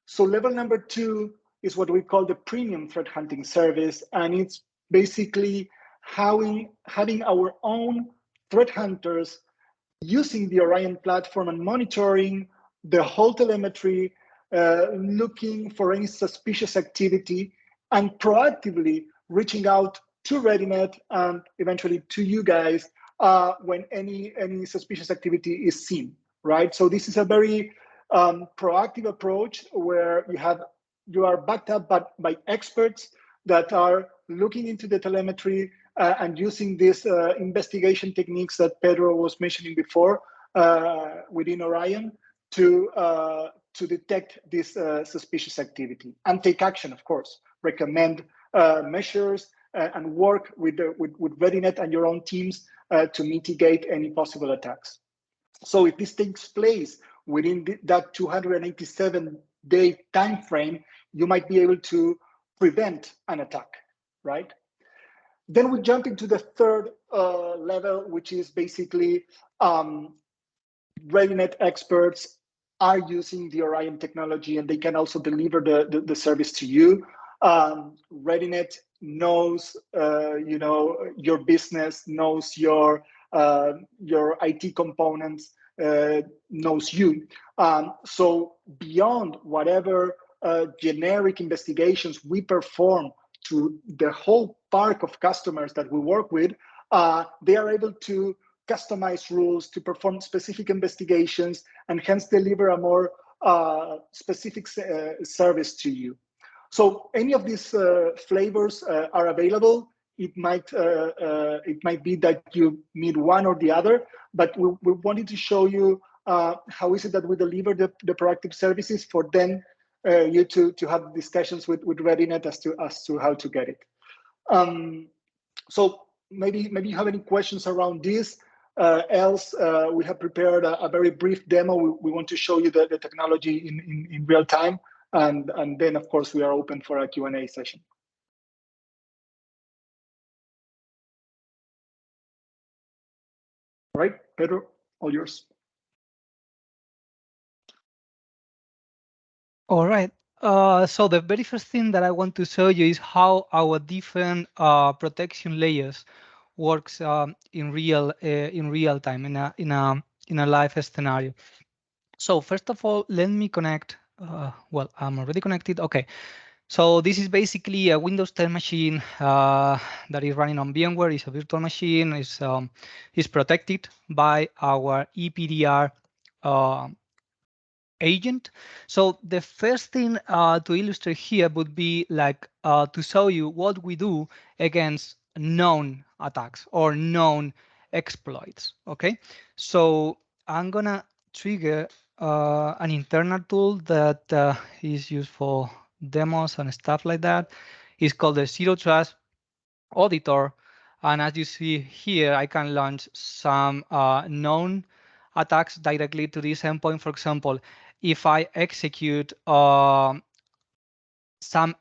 [SPEAKER 5] So level number 2 is what we call the premium threat hunting service, and it's basically having our own threat hunters using the Orion platform and monitoring the whole telemetry, looking for any suspicious activity, and proactively reaching out to ReadyNet and eventually to you guys when any suspicious activity is seen, right? So this is a very proactive approach where you are backed up by experts that are looking into the telemetry and using these investigation techniques that Pedro was mentioning before within Orion to detect this suspicious activity and take action, of course, recommend measures and work with Redinet and your own teams to mitigate any possible attacks. So if this takes place within that 287-day time frame, you might be able to prevent an attack, right? Then we jump into the third level, which is basically Redinet experts are using the Orion technology, and they can also deliver the service to you. Redinet knows, your business, knows your IT components, knows you. So beyond whatever generic investigations we perform to the whole park of customers that we work with, they are able to customize rules to perform specific investigations and hence deliver a more specific service to you. So any of these flavors are available. It might be that you need one or the other, but we wanted to show you how is it that we deliver the proactive services for then you to have discussions with Redinet as to how to get it. So maybe you have any questions around this. Else, we have prepared a very brief demo. We want to show you the technology in real time. And then, of course, we are open for a Q&A session. All right, Pedro, all yours.
[SPEAKER 6] All right. So the very first thing that I want to show you is how our different protection layers works in real time in a live scenario. So first of all, let me connect. Well, I'm already connected. Okay. So this is basically a Windows 10 machine that is running on VMware. It's a virtual machine. Is protected by our EPDR agent. So the first thing to illustrate here would be like to show you what we do against known attacks or known exploits. Okay, so I'm gonna trigger an internal tool that is used for demos and stuff like that. It's called the Zero Trust Auditor, and as you see here, I can launch some known attacks directly to this endpoint. For example, if I execute some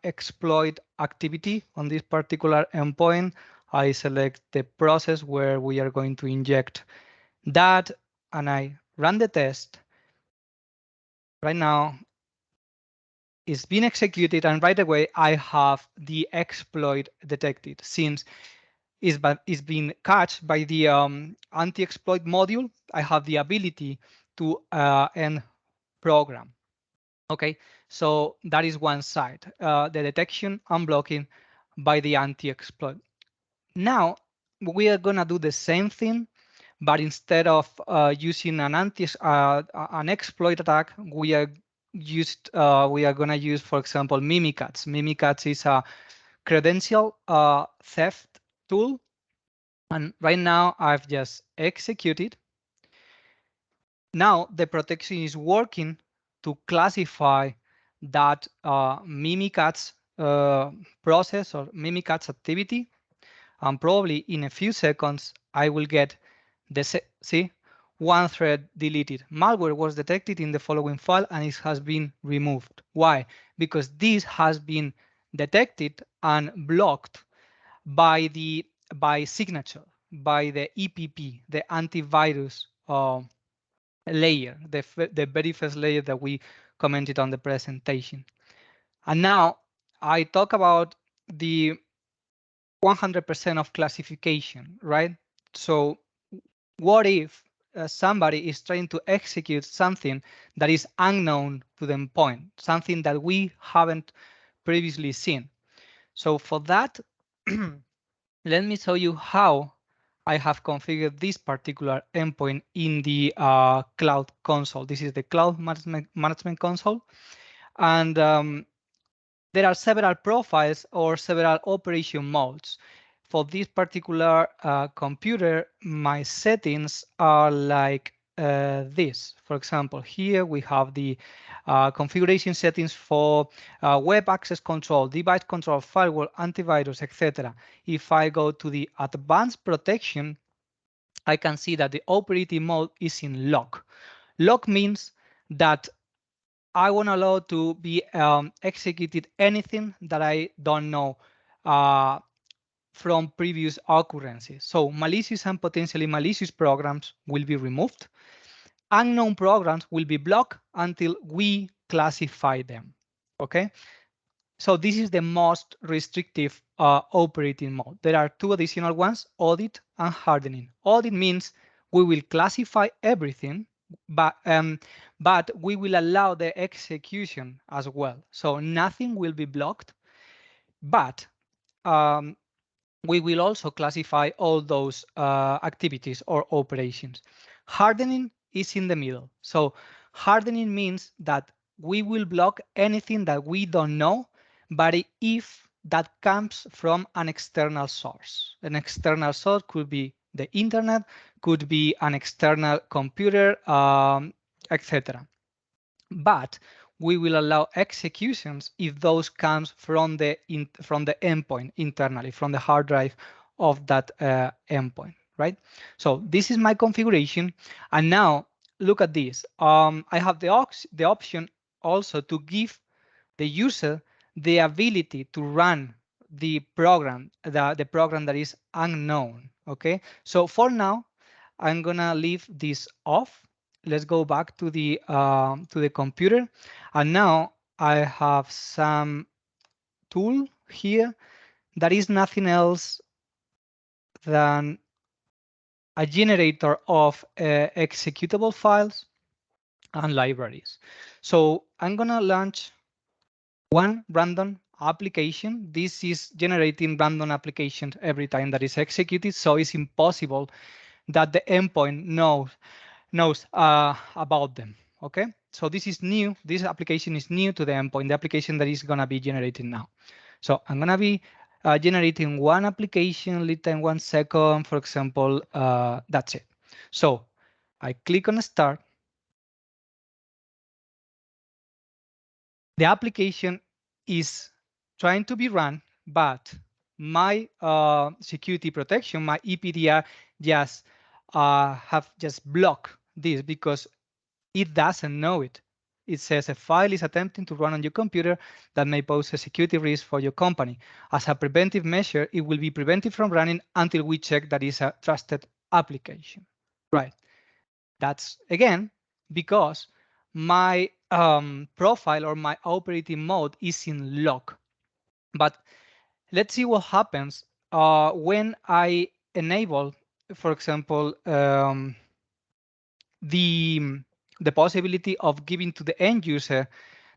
[SPEAKER 6] exploit activity on this particular endpoint, I select the process where we are going to inject that, and I run the test. Right now, it's been executed, and right away, I have the exploit detected. Since it's been caught by the anti-exploit module, I have the ability to end program. Okay, so that is one side, the detection and blocking by the anti-exploit. Now we are gonna do the same thing, but instead of using an exploit attack, we are gonna use, for example, Mimikatz. Mimikatz is a credential theft tool, and right now I've just executed. Now the protection is working to classify that Mimikatz process or Mimikatz activity, and probably in a few seconds I will get the one thread deleted. Malware was detected in the following file and it has been removed. Why? Because this has been detected and blocked by signature, by the EPP, the antivirus layer, the very first layer that we commented on the presentation. And now I talk about the 100% of classification, right? So what if somebody is trying to execute something that is unknown to the endpoint, something that we haven't previously seen? So for that, let me show you how I have configured this particular endpoint in the Cloud Console. This is the Cloud Management Console. And there are several profiles or several operation modes. for this particular computer, my settings are like this. For example, here we have the configuration settings for web access control, device control, firewall, antivirus, etc. If I go to the advanced protection, I can see that the operating mode is in lock. Lock means that I won't allow to be executed anything that I don't know from previous occurrences. So malicious and potentially malicious programs will be removed. Unknown programs will be blocked until we classify them. Okay. So this is the most restrictive operating mode. There are two additional ones, audit and hardening. Audit means we will classify everything, but we will allow the execution as well. So nothing will be blocked, but we will also classify all those activities or operations. Hardening is in the middle. So hardening means that we will block anything that we don't know, but if that comes from an external source. An external source could be the internet, could be an external computer, etc. But we will allow executions if those comes from the endpoint internally, from the hard drive of that endpoint, right? So this is my configuration, and now look at this. I have the option also to give the user the ability to run the program, the program that is unknown. Okay, so for now, I'm gonna leave this off. Let's go back to the computer, and now I have some tool here that is nothing else than a generator of executable files and libraries. So I'm gonna launch one random application. This is generating random applications every time that is executed, so it's impossible that the endpoint knows about them. Okay, so this is new. This application is new to the endpoint, the application that is gonna be generating now. So I'm gonna be generating one application, lead time 1 second, for example. That's it. So I click on start. The application is trying to be run, but my security protection, my EPDR, just have just blocked this because it doesn't know it. It says a file is attempting to run on your computer that may pose a security risk for your company. As a preventive measure, it will be prevented from running until we check that it's a trusted application. Right. That's again because my profile or my operating mode is in lock. But let's see what happens when I enable, for example, the possibility of giving to the end user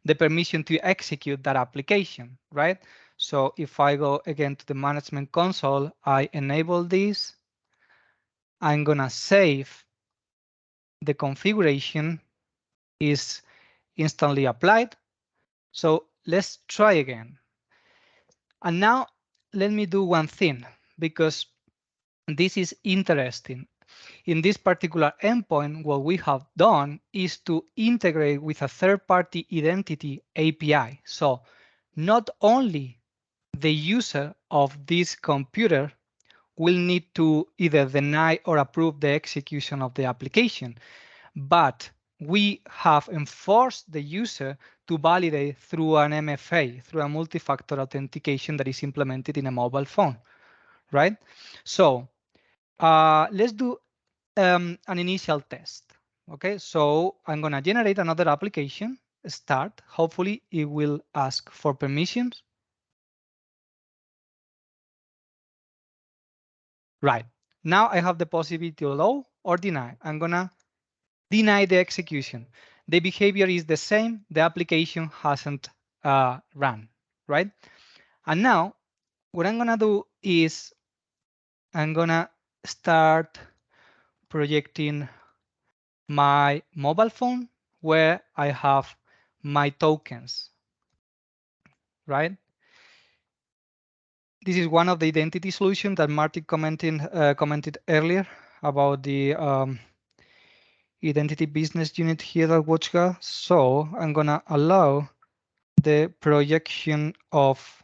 [SPEAKER 6] the permission to execute that application, right? So if I go again to the management console, I enable this. I'm gonna save the configuration is instantly applied. So let's try again. And now let me do one thing because this is interesting. In this particular endpoint, what we have done is to integrate with a third-party identity API. So not only the user of this computer will need to either deny or approve the execution of the application, but we have enforced the user to validate through an MFA, through a multi-factor authentication that is implemented in a mobile phone, right? So let's do an initial test. Okay, so I'm gonna generate another application, start. Hopefully it will ask for permissions. Right, now I have the possibility to allow or deny. I'm gonna deny the execution. The behavior is the same, the application hasn't run, right? And now what I'm gonna do is I'm gonna start projecting my mobile phone where I have my tokens, right? This is one of the identity solutions that Martin commented earlier about the identity business unit here at WatchGuard. So I'm gonna allow the projection of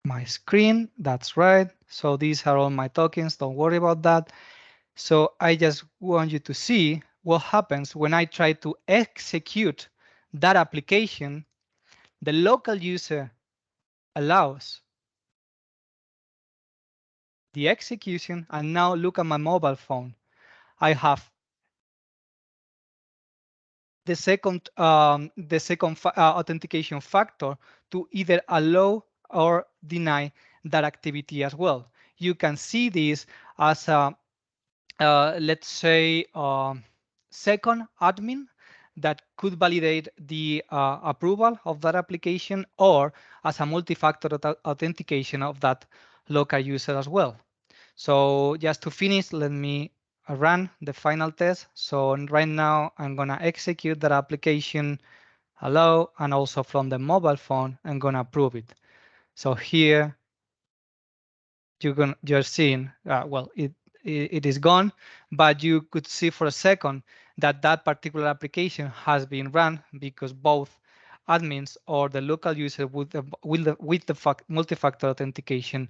[SPEAKER 6] my screen. That's right. So these are all my tokens. Don't worry about that. So I just want you to see what happens when I try to execute that application. The local user allows the execution, and now look at my mobile phone. I have the second authentication factor to either allow or deny that activity as well. You can see this as a let's say second admin that could validate the approval of that application, or as a multi-factor authentication of that local user as well. So just to finish, let me run the final test. So right now I'm gonna execute that application, allow, and also from the mobile phone, I'm gonna approve it. So here you're seeing, well, it is gone, but you could see for a second that that particular application has been run because both admins or the local user with the multi-factor authentication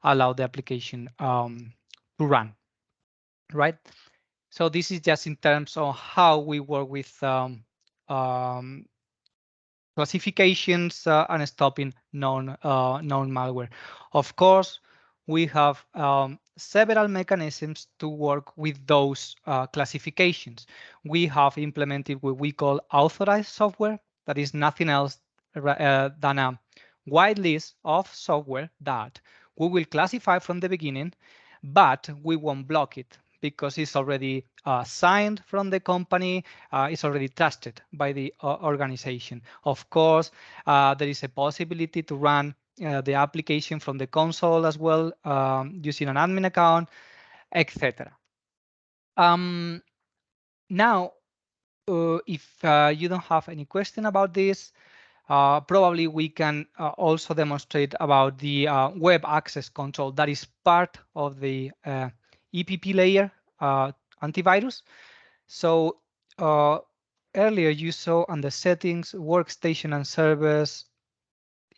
[SPEAKER 6] allow the application to run, right? So this is just in terms of how we work with classifications and stopping known malware. Of course, we have several mechanisms to work with those classifications. We have implemented what we call authorized software. That is nothing else than a wide list of software that we will classify from the beginning, but we won't block it because it's already signed from the company, it's already trusted by the organization. Of course, there is a possibility to run the application from the console as well, using an admin account, etc. Now, if you don't have any question about this, probably we can also demonstrate about the web access control that is part of the EPP layer antivirus. So earlier you saw on the settings, workstation and servers.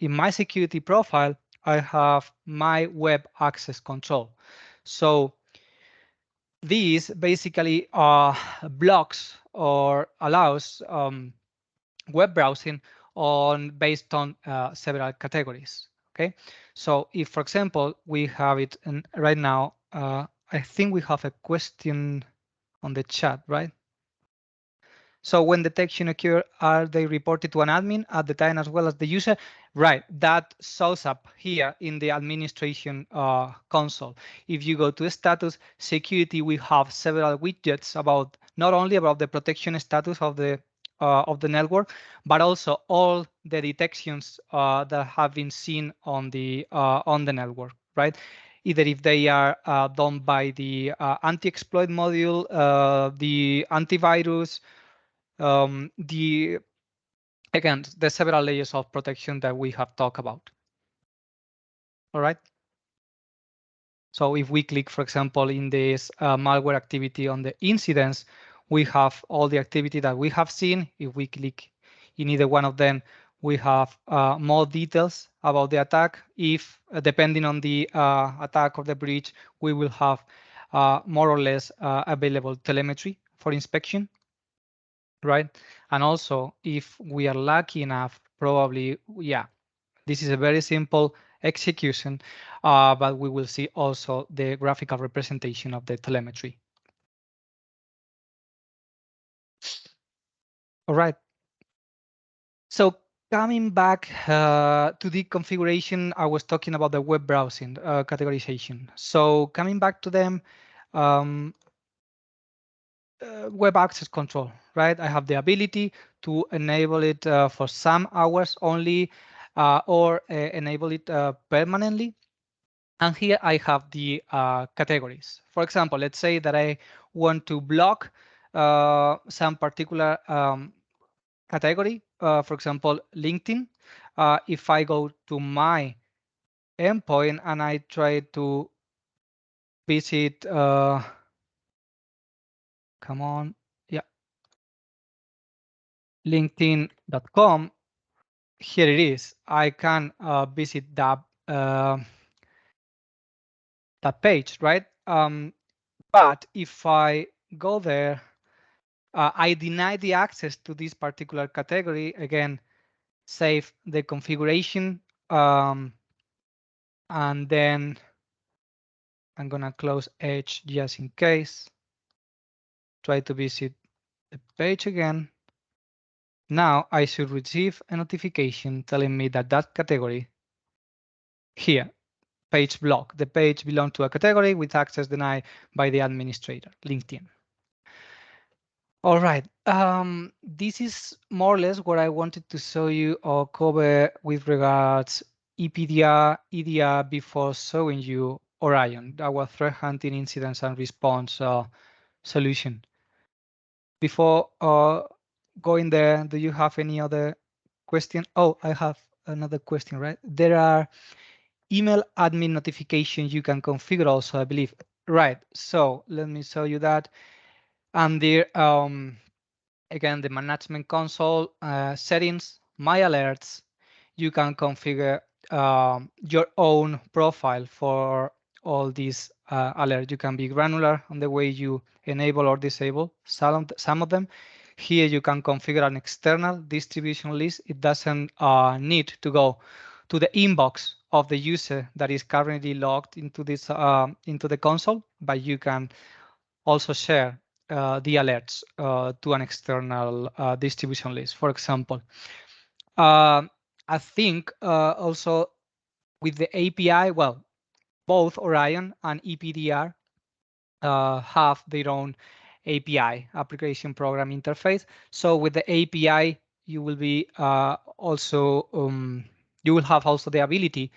[SPEAKER 6] In my security profile, I have my web access control. So these basically blocks or allows web browsing based on several categories. Okay, so if, for example, we have it right now, I think we have a question on the chat, right? So when detection occurs, are they reported to an admin at the time as well as the user? Right, that shows up here in the administration console. If you go to status security, we have several widgets about not only about the protection status of the network, but also all the detections that have been seen on the network, right? Either if they are done by the anti-exploit module, the antivirus, again, the several layers of protection that we have talked about. All right. So if we click, for example, in this malware activity on the incidents, we have all the activity that we have seen. If we click in either one of them, we have more details about the attack. If depending on the attack or the breach, we will have more or less available telemetry for inspection. Right, and also if we are lucky enough, probably, yeah, this is a very simple execution, but we will see also the graphical representation of the telemetry. All right, so coming back to the configuration, I was talking about the web browsing categorization. So coming back to them, web access control, right? I have the ability to enable it for some hours only, or enable it permanently. And here I have the categories. For example, let's say that I want to block some particular category, for example, LinkedIn. If I go to my endpoint and I try to visit, come on, yeah, linkedin.com. Here it is. I can visit that page, right? But if I go there, I deny the access to this particular category. Again, save the configuration, and then I'm gonna close Edge just in case. Try to visit the page again. Now I should receive a notification telling me that that category here, page block, the page belongs to a category with access denied by the administrator, LinkedIn. All right, this is more or less what I wanted to show you or cover with regards EPDR, EDR before showing you Orion, our threat hunting incidents and response solution. Before going there, do you have any other question? Oh, I have another question, right? There are email admin notifications you can configure also, I believe. Right, so let me show you that. And there, again, the management console settings, my alerts, you can configure your own profile for all these alerts. You can be granular on the way you enable or disable some of them. Here you can configure an external distribution list. It doesn't need to go to the inbox of the user that is currently logged into this into the console, but you can also share the alerts to an external distribution list, for example. I think also with the API, well, both Orion and EPDR have their own API, application program interface. So with the API, you will be also you will have also the ability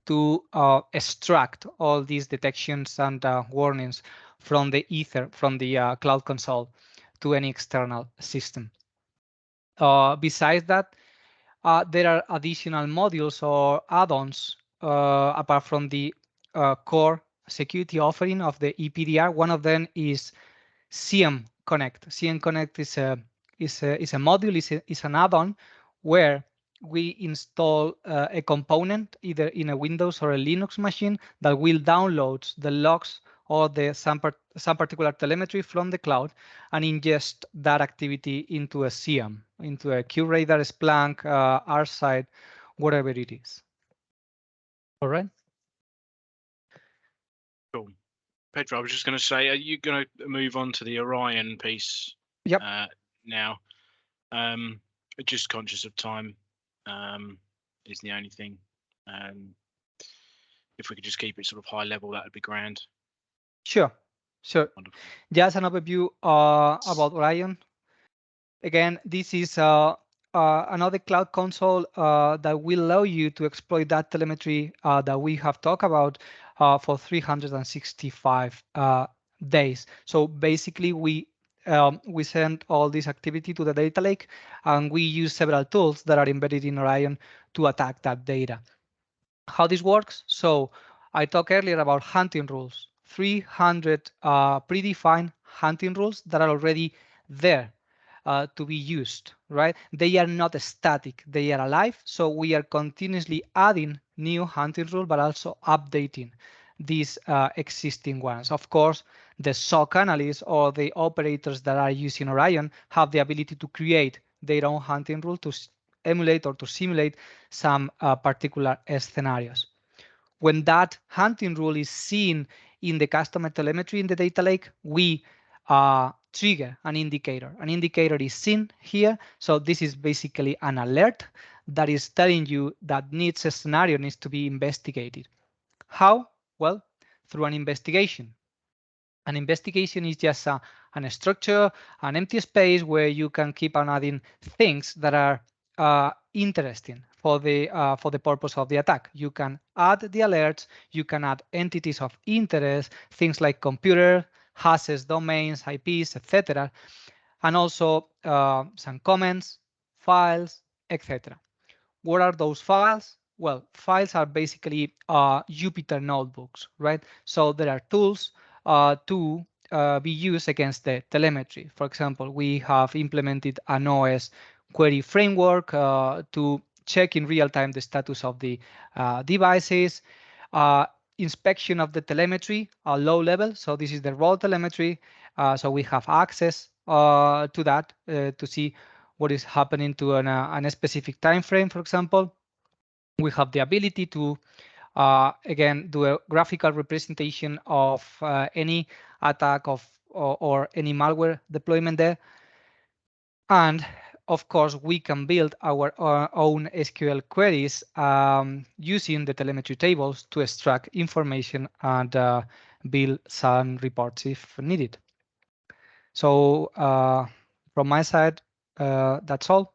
[SPEAKER 6] to extract all these detections and warnings from the ether, from the cloud console to any external system. Besides that, there are additional modules or add-ons apart from the core security offering of the EPDR. One of them is CM Connect. CM Connect is a module, is an add-on where we install a component either in a Windows or a Linux machine that will download the logs or some particular telemetry from the cloud and ingest that activity into a CM, into a QRadar, Splunk, RSide, whatever it is. All right.
[SPEAKER 3] Cool. Pedro, I was just going to say, are you going to move on to the Orion piece?
[SPEAKER 6] Yep.
[SPEAKER 3] Now, just conscious of time is the only thing. If we could just keep it sort of high level, that would be grand.
[SPEAKER 6] Sure.
[SPEAKER 3] Wonderful.
[SPEAKER 6] Just an overview about Orion. Again, this is another cloud console that will allow you to exploit that telemetry that we have talked about for 365 days. So basically, we send all this activity to the data lake, and we use several tools that are embedded in Orion to attack that data. How this works? So I talked earlier about hunting rules, 300 predefined hunting rules that are already there to be used, right? They are not static, they are alive. So we are continuously adding new hunting rules, but also updating these existing ones. Of course, the SOC analysts or the operators that are using Orion have the ability to create their own hunting rule to emulate or to simulate some particular scenarios. When that hunting rule is seen in the customer telemetry in the data lake, we trigger an indicator. An indicator is seen here. So this is basically an alert that is telling you that a scenario needs to be investigated. How? Well, through an investigation. An investigation is just a structure, an empty space where you can keep on adding things that are interesting for the purpose of the attack. You can add the alerts, you can add entities of interest, things like computer, hashes, domains, IPs, etc., and also some comments, files, etc. What are those files? Well, files are basically Jupyter notebooks, right? So there are tools to be used against the telemetry. For example, we have implemented an OS query framework to check in real time the status of the devices, inspection of the telemetry, low level. So this is the raw telemetry. So we have access to that to see what is happening to a specific time frame, for example. We have the ability to, again, do a graphical representation of any attack or any malware deployment there. And of course, we can build our own SQL queries using the telemetry tables to extract information and build some reports if needed. So from my side, that's all.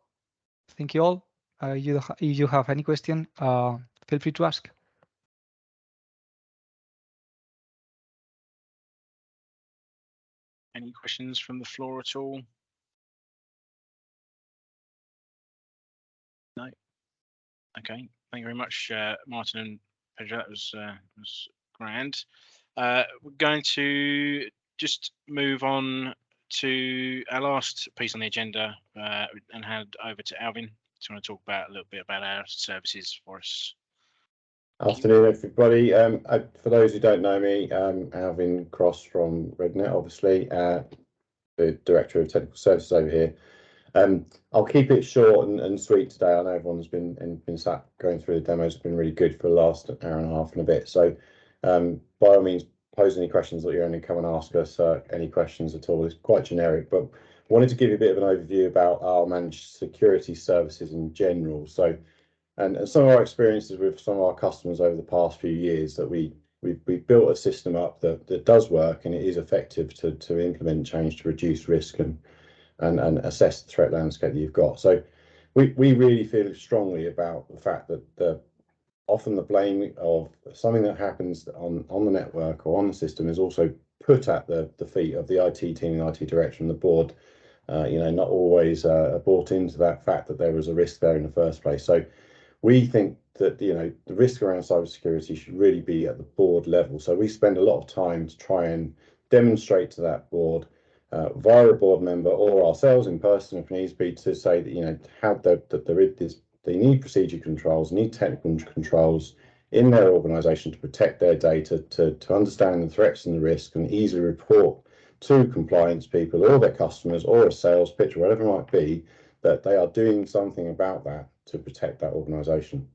[SPEAKER 6] Thank you all. If you have any question, feel free to ask.
[SPEAKER 3] Any questions from the floor at all? No. Okay. Thank you very much, Martin and Pedro. That was grand. We're going to just move on to our last piece on the agenda and hand over to Alvin. Do you want to talk about a little bit about our services for us?
[SPEAKER 4] Afternoon, everybody. For those who don't know me, Alvin Cross from RedNet, obviously, the Director of Technical Services over here. I'll keep it short and sweet today. I know everyone's been sat going through the demos. It's been really good for the last hour and a half and a bit. So by all means, pose any questions that you only come and ask us. Any questions at all. It's quite generic, but I wanted to give you a bit of an overview about our managed security services in general. So, and some of our experiences with some of our customers over the past few years, that we've built a system up that does work and it is effective to implement change to reduce risk and assess the threat landscape that you've got. So we really feel strongly about the fact that often the blame of something that happens on the network or on the system is also put at the feet of the IT team, the IT director and the board, not always bought into that fact that there was a risk there in the first place. So we think that the risk around cybersecurity should really be at the board level. So we spend a lot of time to try and demonstrate to that board via a board member or ourselves in person if needs be, to say that they need procedure controls, need technical controls in their organisation to protect their data, to understand the threats and the risk and easily report to compliance people or their customers or a sales pitch or whatever it might be, that they are doing something about that to protect that organisation.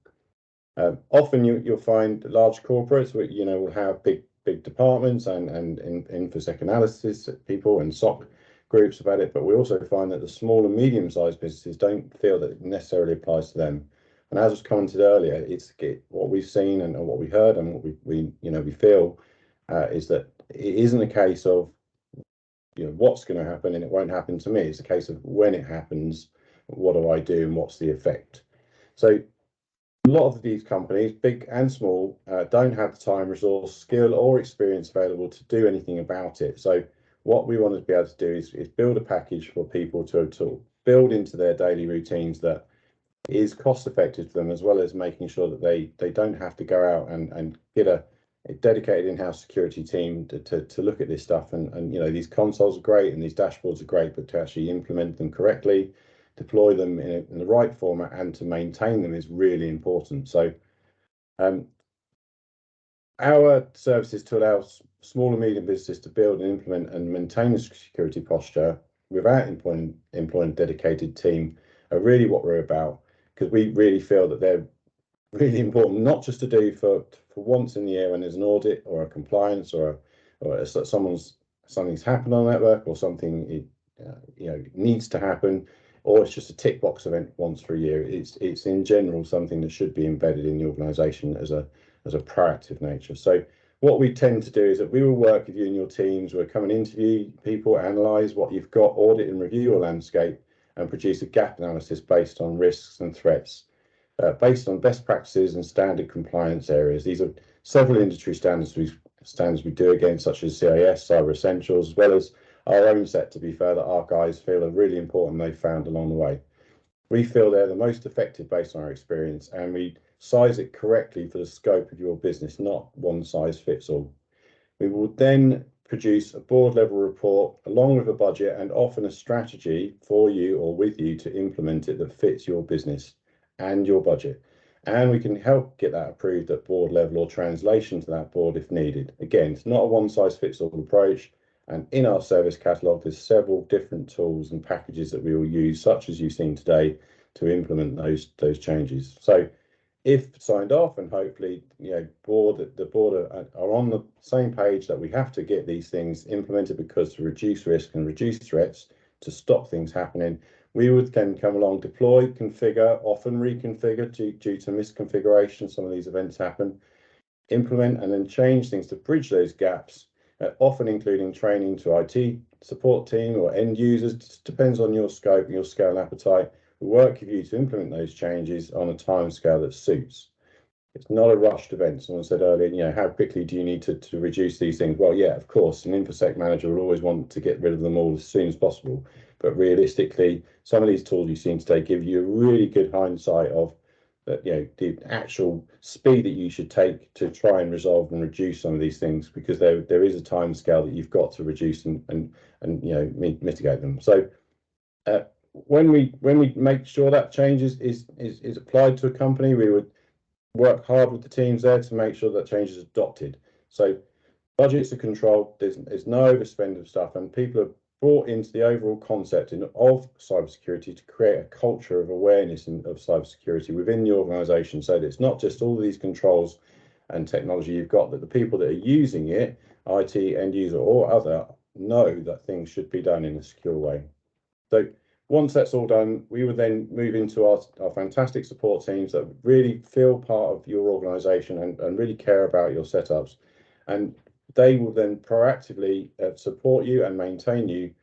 [SPEAKER 4] Often you'll find large corporates will have big departments and infosec analysis people and SOC groups about it, but we also find that the small and medium-sized businesses don't feel that it necessarily applies to them. And as was commented earlier, it's what we've seen and what we heard and what we feel is that it isn't a case of what's going to happen and it won't happen to me. It's a case of when it happens, what do I do and what's the effect? So a lot of these companies, big and small, don't have the time, resource, skill or experience available to do anything about it. So what we want to be able to do is build a package for people to build into their daily routines that is cost effective to them, as well as making sure that they don't have to go out and get a dedicated in-house security team to look at this stuff. And these consoles are great and these dashboards are great, but to actually implement them correctly, deploy them in the right format and to maintain them is really important. So our services to allow small and medium businesses to build and implement and maintain a security posture without employing a dedicated team are really what we're about, because we really feel that they're really important, not just to do for once in the year when there's an audit or a compliance or something's happened on the network or something needs to happen, or it's just a tick box event once per year. It's in general something that should be embedded in the organisation as a proactive nature. So what we tend to do is that we will work with you and your teams. We'll come and interview people, analyse what you've got, audit and review your landscape, and produce a gap analysis based on risks and threats, based on best practices and standard compliance areas. These are several industry standards we do against, such as CIS, Cyber Essentials, as well as our own set, to be fair, that our guys feel are really important they've found along the way. We feel they're the most effective based on our experience, and we size it correctly for the scope of your business, not one size fits all. We will then produce a board level report along with a budget and often a strategy for you or with you to implement it that fits your business and your budget. And we can help get that approved at board level or translation to that board if needed. Again, it's not a one size fits all approach. And in our service catalogue, there's several different tools and packages that we will use, such as you've seen today, to implement those changes. So if signed off, and hopefully, the board are on the same page that we have to get these things implemented because to reduce risk and reduce threats, to stop things happening, we would then come along, deploy, configure, often reconfigure due to misconfiguration. Some of these events happen, implement and then change things to bridge those gaps, often including training to IT support team or end users. It depends on your scope and your scale and appetite. We work with you to implement those changes on a time scale that suits. It's not a rushed event. Someone said earlier, how quickly do you need to reduce these things? Well, yeah, of course, an InfoSec manager will always want to get rid of them all as soon as possible. But realistically, some of these tools you've seen today give you a really good hindsight of that, the actual speed that you should take to try and resolve and reduce some of these things, because there is a time scale that you've got to reduce and mitigate them. So when we make sure that changes is applied to a company, we would work hard with the teams there to make sure that change is adopted. So budgets are controlled, there's no overspend of stuff, and people are brought into the overall concept of cybersecurity to create a culture of awareness of cybersecurity within the organization, so that it's not just all of these controls and technology you've got, that the people that are using it, IT, end user or other, know that things should be done in a secure way. So once that's all done, we would then move into our fantastic support teams that really feel part of your organization and really care about your setups. And they will then proactively support you and maintain you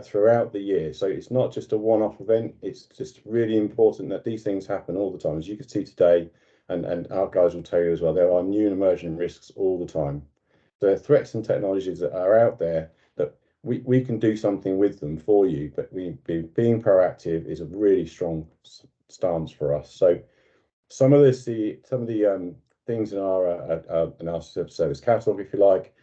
[SPEAKER 4] throughout the year. So it's not just a one-off event. It's just really important that these things happen all the time. As you can see today, and our guys will tell you as well, there are new and emerging risks all the time. There are threats and technologies that are out there that we can do something with them for you, but being proactive is a really strong stance for us. So some of the things in our service catalog, if you like,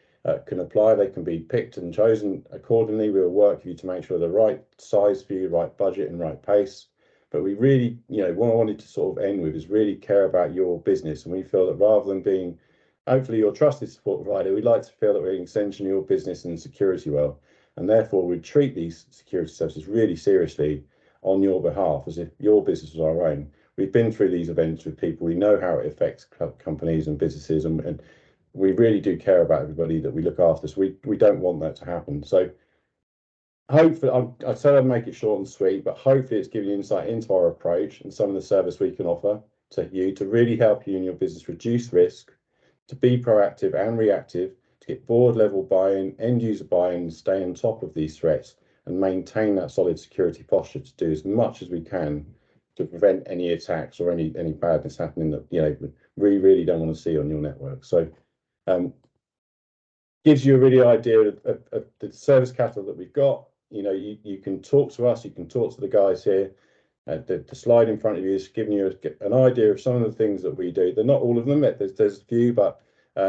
[SPEAKER 4] can apply. They can be picked and chosen accordingly. We'll work with you to make sure the right size for you, right budget and right pace. But we really, what I wanted to sort of end with is really care about your business. And we feel that rather than being hopefully your trusted support provider, we'd like to feel that we're an extension of your business and security well. And therefore we treat these security services really seriously on your behalf, as if your business was our own. We've been through these events with people. We know how it affects companies and businesses, and we really do care about everybody that we look after. So we don't want that to happen. So hopefully, I said I'd make it short and sweet, but hopefully it's giving you insight into our approach and some of the service we can offer to you to really help you and your business reduce risk, to be proactive and reactive, to get board level buy-in, end user buy-in, stay on top of these threats and maintain that solid security posture to do as much as we can to prevent any attacks or any badness happening that we really don't want to see on your network. So gives you a really idea of the service catalog that we've got. You can talk to us, you can talk to the guys here. The slide in front of you is giving you an idea of some of the things that we do. They're not all of them. There's a few, but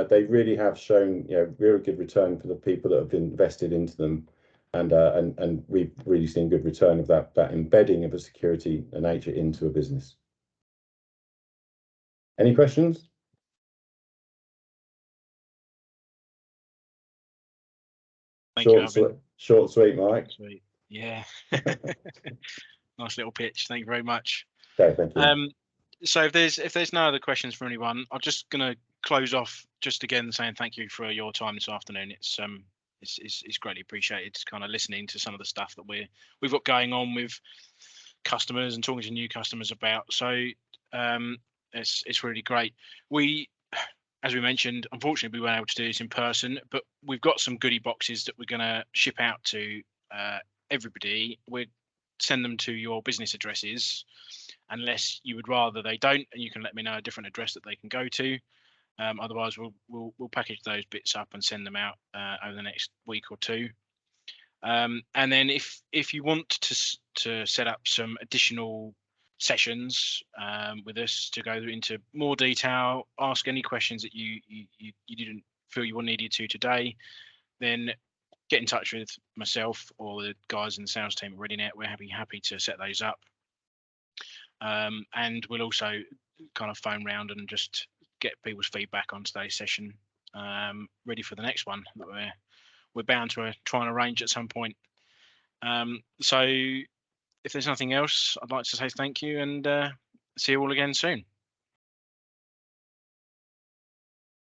[SPEAKER 4] they really have shown real good return for the people that have invested into them, and we've really seen good return of that embedding of a security nature into a business. Any questions? Short and sweet, Mike.
[SPEAKER 3] Sweet. Yeah. Nice little pitch. Thank you very much.
[SPEAKER 4] Okay, thank you.
[SPEAKER 3] So if there's no other questions from anyone, I'm just going to close off just again saying thank you for your time this afternoon. It's greatly appreciated, kind of listening to some of the stuff that we've got going on with customers and talking to new customers about. So it's really great. As we mentioned, unfortunately, we weren't able to do this in person, but we've got some goodie boxes that we're going to ship out to everybody. We'd send them to your business addresses, unless you would rather they don't, and you can let me know a different address that they can go to. Otherwise, we'll package those bits up and send them out over the next week or two. And then if you want to set up some additional sessions with us to go into more detail, ask any questions that you didn't feel you needed to today, then get in touch with myself or the guys in the sales team at ReadyNet. We're happy to set those up. And we'll also kind of phone round and just get people's feedback on today's session, ready for the next one that we're bound to try and arrange at some point. So if there's nothing else, I'd like to say thank you and see you all again soon.